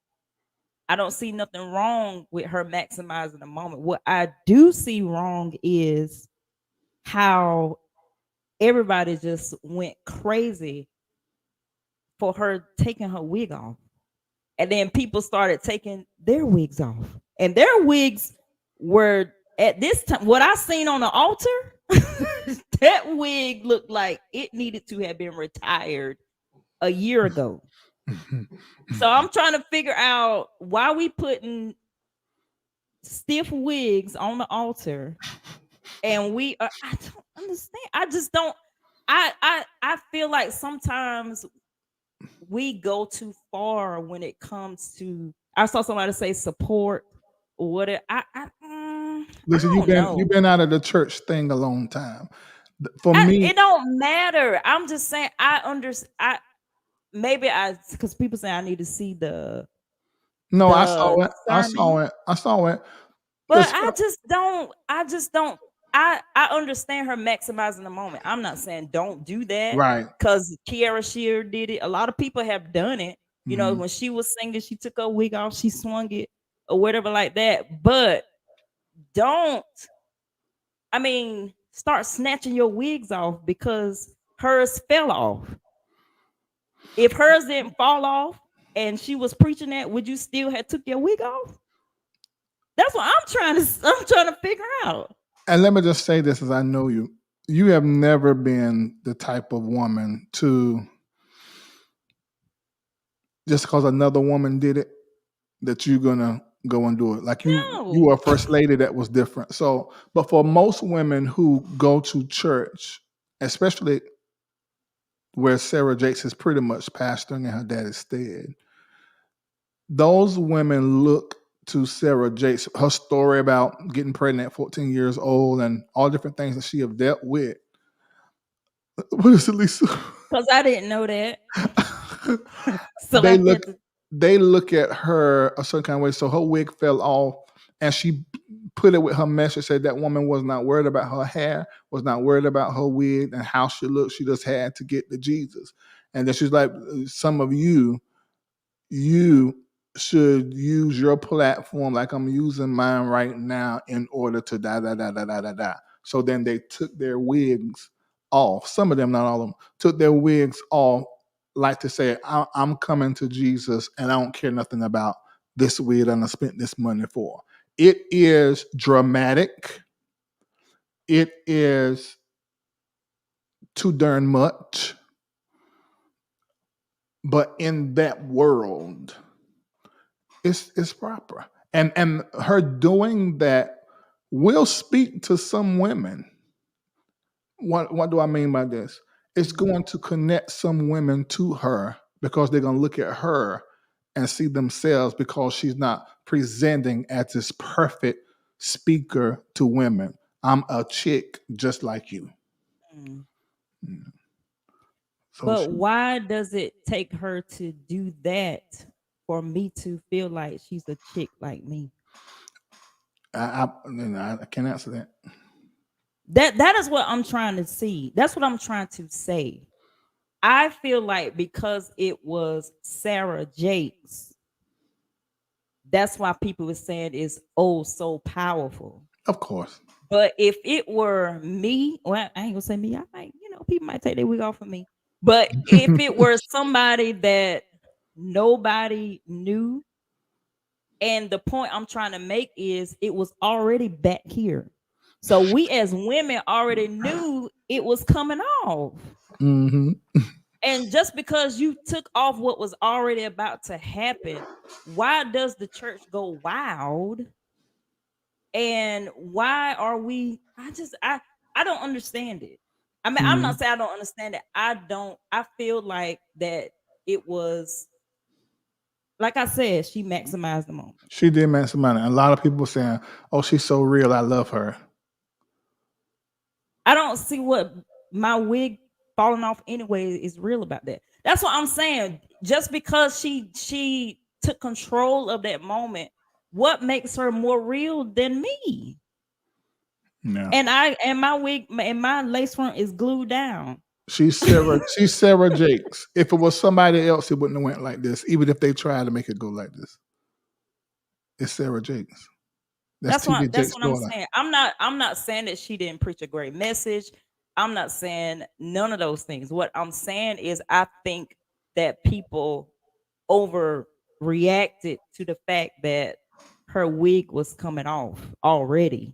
I don't see nothing wrong with her maximizing the moment. What I do see wrong is how everybody just went crazy for her taking her wig off. And then people started taking their wigs off. And their wigs were, at this time, what I seen on the altar, that wig looked like it needed to have been retired a year ago. So I'm trying to figure out why we putting stiff wigs on the altar, and I don't understand. I just don't. I feel like sometimes we go too far when it comes to. I saw somebody say support or whatever. Listen, you've been out of the church thing a long time. For me, it don't matter. I'm just saying. I understand. Because people say I need to see the. No, I saw it. I saw it. But I just don't. I understand her maximizing the moment. I'm not saying don't do that. Right. Because Kiara Shear did it. A lot of people have done it. You know, when she was singing, she took her wig off, she swung it or whatever like that. But start snatching your wigs off because hers fell off. If hers didn't fall off, and she was preaching that, would you still have took your wig off? That's what I'm trying to figure out. And let me just say this, as I know you. You have never been the type of woman to, just because another woman did it, that you're gonna go and do it. Like you No. were a first lady that was different. So, but for most women who go to church, especially where Sarah Jakes is pretty much pastoring in her daddy's stead, those women look to Sarah Jakes, her story about getting pregnant at 14 years old and all different things that she have dealt with. What is it, Lisa? Because I didn't know that. So they I look had to, they look at her a certain kind of way. So her wig fell off, and she put it with her message, said that woman was not worried about her hair, was not worried about her wig and how she looked. She just had to get to Jesus. And then she's like, some of you should use your platform like I'm using mine right now in order to da da da da da da da. So then they took their wigs off. Some of them, not all of them, took their wigs off, like to say, I'm coming to Jesus and I don't care nothing about this wig and I spent this money for. It is dramatic. It is too darn much. But in that world, it's proper. And her doing that will speak to some women. What do I mean by this? It's going to connect some women to her because they're going to look at her and see themselves, because she's not presenting as this perfect speaker to women. I'm a chick just like you. mm. So But why does it take her to do that for me to feel like she's a chick like me? I can't answer that. That is what I'm trying to see. That's what I'm trying to say. I feel like because it was Sarah Jakes, that's why people were saying it's so powerful. Of course. But if it were me, well, I ain't gonna say me. I might, people might take their wig off of me. But if it were somebody that nobody knew, and the point I'm trying to make is it was already back here. So we as women already knew it was coming off. Mm-hmm. And just because you took off what was already about to happen, why does the church go wild? And why are we? I don't understand it. I mean, I'm not saying I don't understand it. I feel like that it was, like I said, she maximized the moment. She did maximize it. A lot of people saying, "Oh, she's so real. I love her." I don't see what my wig falling off anyway is real about that. That's what I'm saying. Just because she took control of that moment, what makes her more real than me? No. And my wig and my lace front is glued down. She's Sarah Jakes. If it was somebody else, it wouldn't have went like this, even if they tried to make it go like this. It's Sarah Jakes. That's what Jakes' I'm daughter. saying. I'm not saying that she didn't preach a great message. I'm not saying none of those things. What I'm saying is I think that people overreacted to the fact that her wig was coming off already.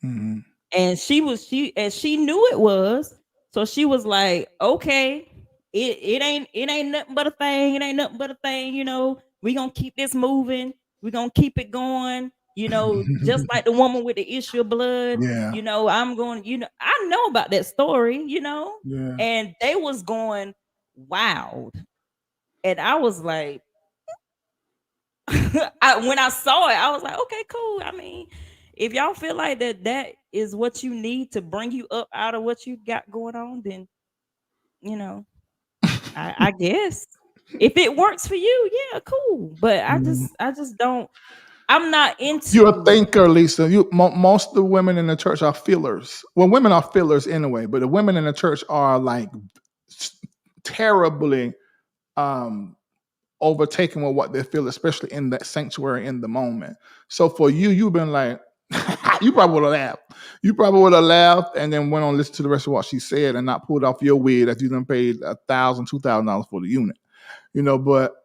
Mm-hmm. And she knew it was. So she was like, okay, it ain't nothing but a thing. It ain't nothing but a thing, we gonna keep this moving, we gonna keep it going, just like the woman with the issue of blood. Yeah. I'm going, I know about that story, Yeah. and they was going wild. And I was like, when I saw it, I was like, okay, cool. I mean, if y'all feel like that is what you need to bring you up out of what you got going on, then I guess if it works for you, yeah, cool. But I just don't. I'm not into. You're a thinker, Lisa. Most of the women in the church are fillers. Well, women are fillers anyway, but the women in the church are like terribly overtaken with what they feel, especially in that sanctuary in the moment. So for you, you've been like, you probably would have laughed. You probably would have laughed and then went on to listen to the rest of what she said and not pulled off your wig that you done paid $1,000, $2,000 for the unit. But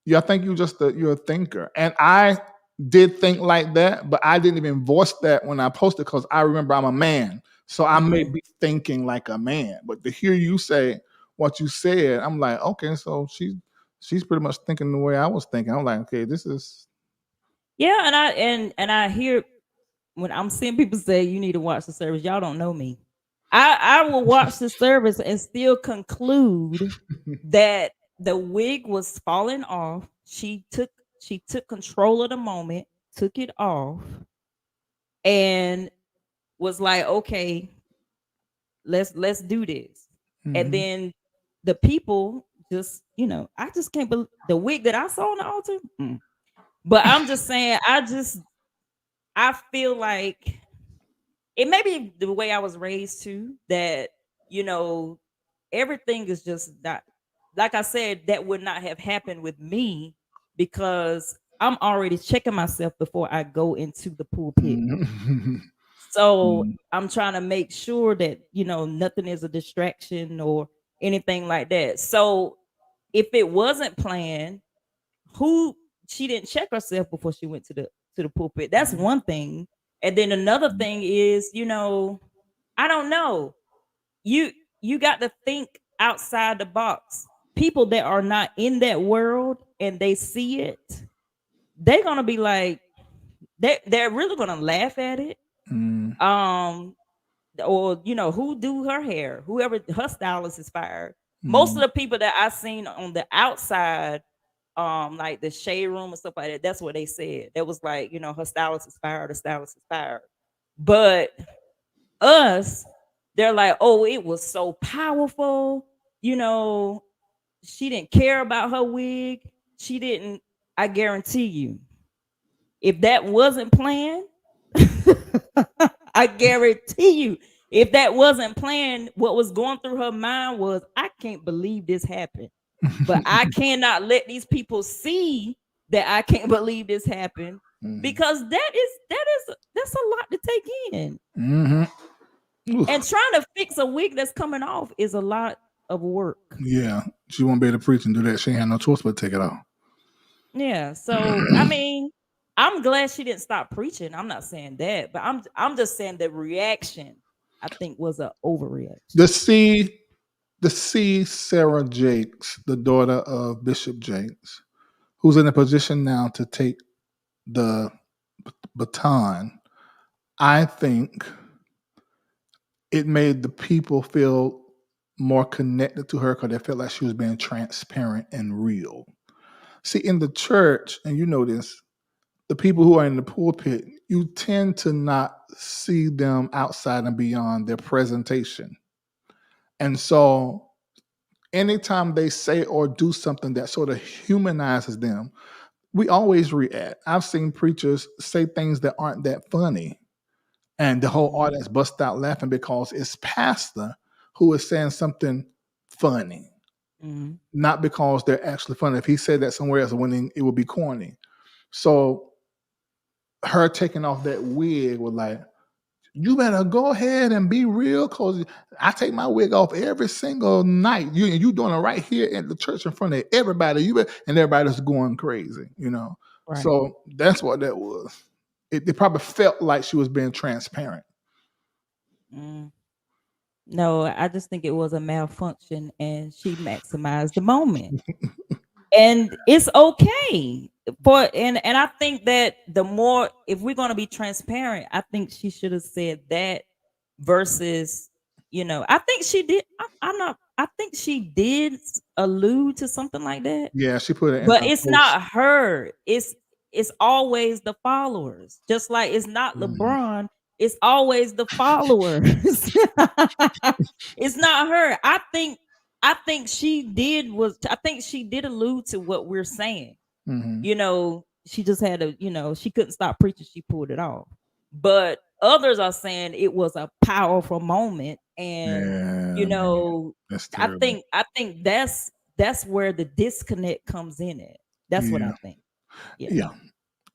Yeah, I think you're a thinker, and I did think like that, but I didn't even voice that when I posted because I remember I'm a man, so I may be thinking like a man. But to hear you say what you said, I'm like, okay, so she's pretty much thinking the way I was thinking. I'm like, okay, this is Yeah, and I hear when I'm seeing people say you need to watch the service, y'all don't know me. I will watch the service and still conclude that the wig was falling off. She took control of the moment, took it off, and was like, okay, let's do this. And Mhm. then the people just, I just can't believe the wig that I saw on the altar. But I'm just saying, I feel like it may be the way I was raised too, that you know, everything is just not, like I said, that would not have happened with me because I'm already checking myself before I go into the pulpit. Mhm. So Mhm. I'm trying to make sure that, nothing is a distraction or anything like that. So if it wasn't planned, who she didn't check herself before she went to the pulpit. That's one thing. And then another thing is, I don't know. You got to think outside the box. People that are not in that world and they see it, they're gonna be like, they're really gonna laugh at it. Mm. Um, or who do her hair, whoever her stylist is fired. Most of Mm. the people that I seen on the outside, like the shade room and stuff like that, that's what they said. That was like, her stylist is fired, her stylist is fired. But us, they're like, oh, it was so powerful, you know she didn't care about her wig. She didn't. I guarantee you, if that wasn't planned, I guarantee you, if that wasn't planned, what was going through her mind was, I can't believe this happened. But I cannot let these people see that I can't believe this happened, Mhm. because that's a lot to take in. Mhm. And Oof. trying to fix a wig that's coming off is a lot of work. Yeah, she won't be able to preach and do that. She ain't had no choice but to take it off. Yeah. So I mean, I'm glad she didn't stop preaching. I'm not saying that, but I'm just saying the reaction, I think, was an overreaction. To see Sarah Jakes, the daughter of Bishop Jakes, who's in a position now to take the baton, I think it made the people feel more connected to her because they felt like she was being transparent and real. See, in the church, and you know this, the people who are in the pulpit, you tend to not see them outside and beyond their presentation. And so anytime they say or do something that sort of humanizes them, we always react. I've seen preachers say things that aren't that funny, and the whole Mhm. audience bust out laughing because it's pastor who is saying something funny, Mhm. not because they're actually funny. If he said that somewhere else, it would be corny. So her taking off that wig was like, you better go ahead and be real, cause I take my wig off every single night. You doing it right here at the church in front of everybody. And everybody's going crazy. Right. So that's what that was. It probably felt like she was being transparent. Mm. No, I just think it was a malfunction and she maximized the moment. And it's okay and I think that the more, if we're going to be transparent, I think she should have said that versus, I think she did. I'm not, I think she did allude to something like that, Yeah, she put it in but her it's post. not her. It's always the followers. Just like it's not Mhm. LeBron, it's always the followers. It's not her. I think she did allude to what we're saying. Mhm. She just had to, she couldn't stop preaching, she pulled it off. But others are saying it was a powerful moment. And Yeah, you man, know, that's I terrible. think I think that's where the disconnect comes in at. That's what Yeah, I think. Yeah. yeah,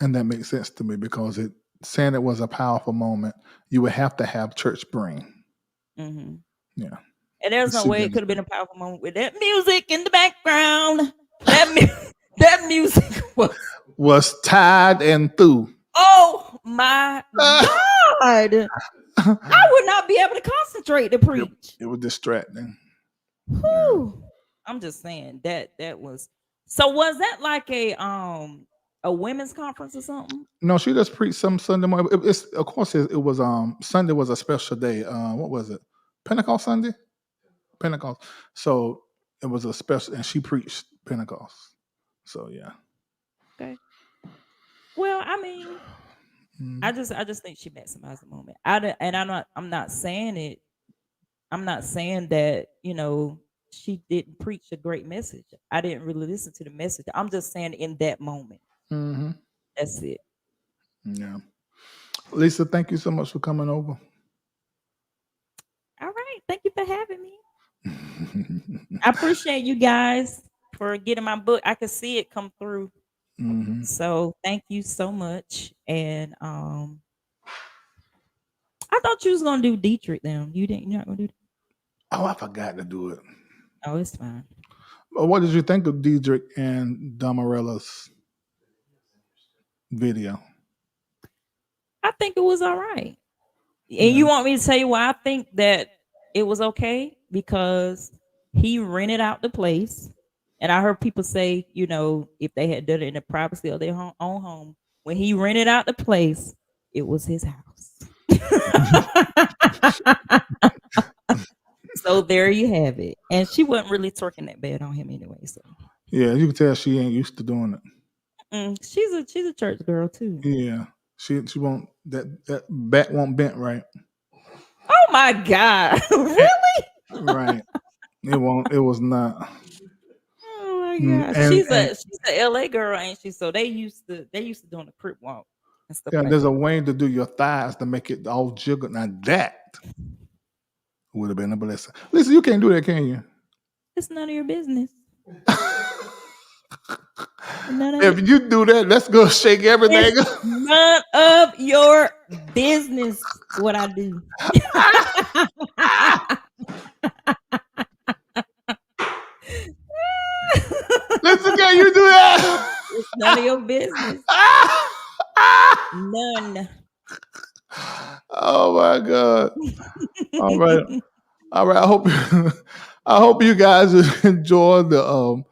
and that makes sense to me because saying it was a powerful moment, you would have to have church brain. Hmm. Yeah, And to there's no see way that it as could have been well. a powerful moment with that music in the background. That That music was tied and through. oh my God. I would not be able to concentrate to preach. It was distracting. Whew. I'm just saying that was so was that like a women's conference or something? No, she just preached some Sunday morning. It's of course it was Sunday was a special day. What was it? Pentecost Sunday? Pentecost. So it was a special, and she preached Pentecost. So yeah. Okay. Well, I mean, I just think she maximized the moment. I'm not saying it. I'm not saying that, she didn't preach a great message. I didn't really listen to the message. I'm just saying in that moment. Mm-hmm. That's it. Yeah. Lisa, thank you so much for coming over. All right. Thank you for having me. I appreciate you guys for getting my book. I could see it come through. Mm-hmm. So thank you so much. And I thought you was gonna do Dietrich then. You're not gonna do that? Oh, I forgot to do it. Oh, it's fine. What did you think of Diedrich and Damarella's video? I think it was all right. And you want me to tell you why I think that it was okay? Because he rented out the place. And I heard people say, if they had done it in the privacy of their own home, when he rented out the place, it was his house. So there you have it. And she wasn't really twerking that bad on him anyway. So yeah, you can tell she ain't used to doing it. She's a church girl too. Yeah, she won't that back won't bent right. Oh my God! Really? Right. It won't. It was not. Oh my God! She's a LA girl, ain't she? So they used to doing the crip walk and stuff. Yeah, like there's that. a way to do your thighs to make it all jiggle. Now that would have been a blessing. Listen, you can't do that, can you? It's none of your business. If you do that, let's go shake everything. It's none of your business what I do. Listen, can you do that? It's none of your business. None. Oh my God. All right. I hope you guys enjoyed the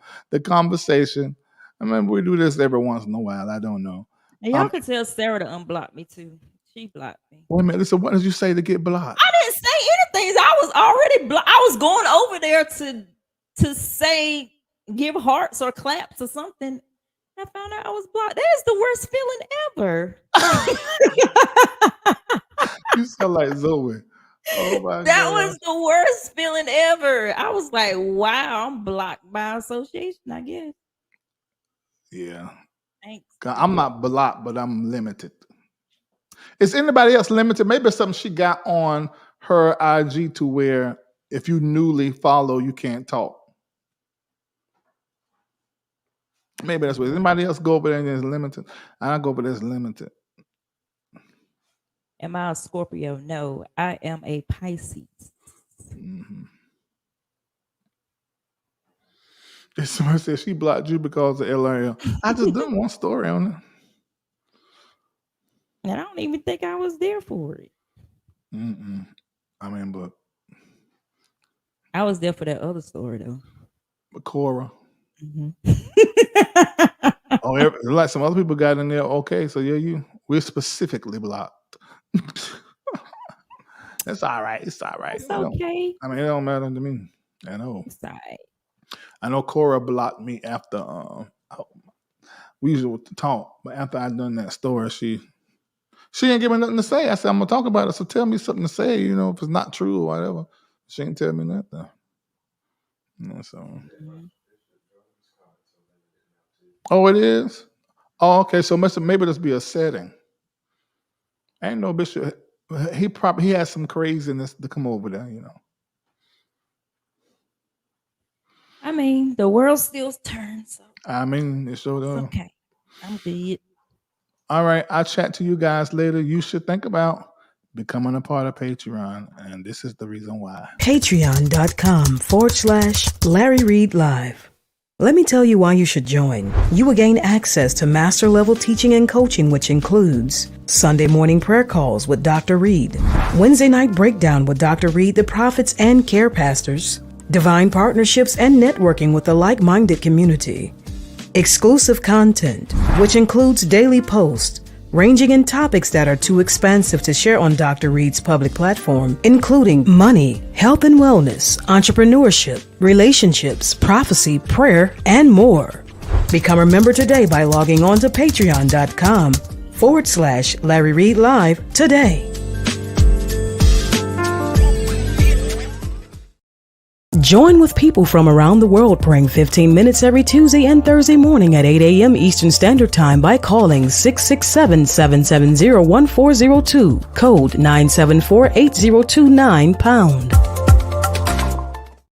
conversation. I mean, we do this every once in a while. I don't know. And y'all can tell Sarah to unblock me too. She blocked me. Wait a minute. Listen, what did you say to get blocked? I didn't say anything. I was already blocked. I was going over there to say give hearts or claps or something. I found out I was blocked. That is the worst feeling ever. You sound like Zoe. Oh my God. That was the worst feeling ever. I was like, wow, I'm blocked by association, I guess. Yeah. Thanks. I'm not blocked, but I'm limited. Is anybody else limited? Maybe it's something she got on her IG to where if you newly follow, you can't talk. Maybe that's what. Anybody else go over there and is limited? I go over there as limited. Am I a Scorpio? No, I am a Pisces. Mm-hmm. Someone said she blocked you because of LRL. I just done one story on it. And I don't even think I was there for it. I mean, but I was there for that other story though. But Cora. Mm-hmm. Like some other people got in there. Okay, so yeah, we're specifically blocked. That's all right. It's all right. It's okay. I mean, it don't matter to me. I know. It's all right. I know Cora blocked me after we usually talk, but after I done that story, she didn't give me nothing to say. I said, I'm gonna talk about it, so tell me something to say, if it's not true or whatever. She didn't tell me nothing. So oh, it is? Oh, okay. So maybe this be a setting. Ain't no bishop. He has some craziness to come over there, I mean, the world still turns. So I mean, it sure does. Okay. I'm good. All right. I'll chat to you guys later. You should think about becoming a part of Patreon, and this is the reason why. Patreon.com/Larry Reid Live. Let me tell you why you should join. You will gain access to master level teaching and coaching, which includes Sunday morning prayer calls with Dr. Reid, Wednesday night breakdown with Dr. Reid, the prophets and care pastors, divine partnerships and networking with a like-minded community, exclusive content, which includes daily posts, ranging in topics that are too expansive to share on Dr. Reid's public platform, including money, health and wellness, entrepreneurship, relationships, prophecy, prayer, and more. Become a member today by logging on to patreon.com/Larry Reid Live today. Join with people from around the world praying 15 minutes every Tuesday and Thursday morning at 8 a.m. Eastern Standard Time by calling 667-770-1402, code 974-8029 #.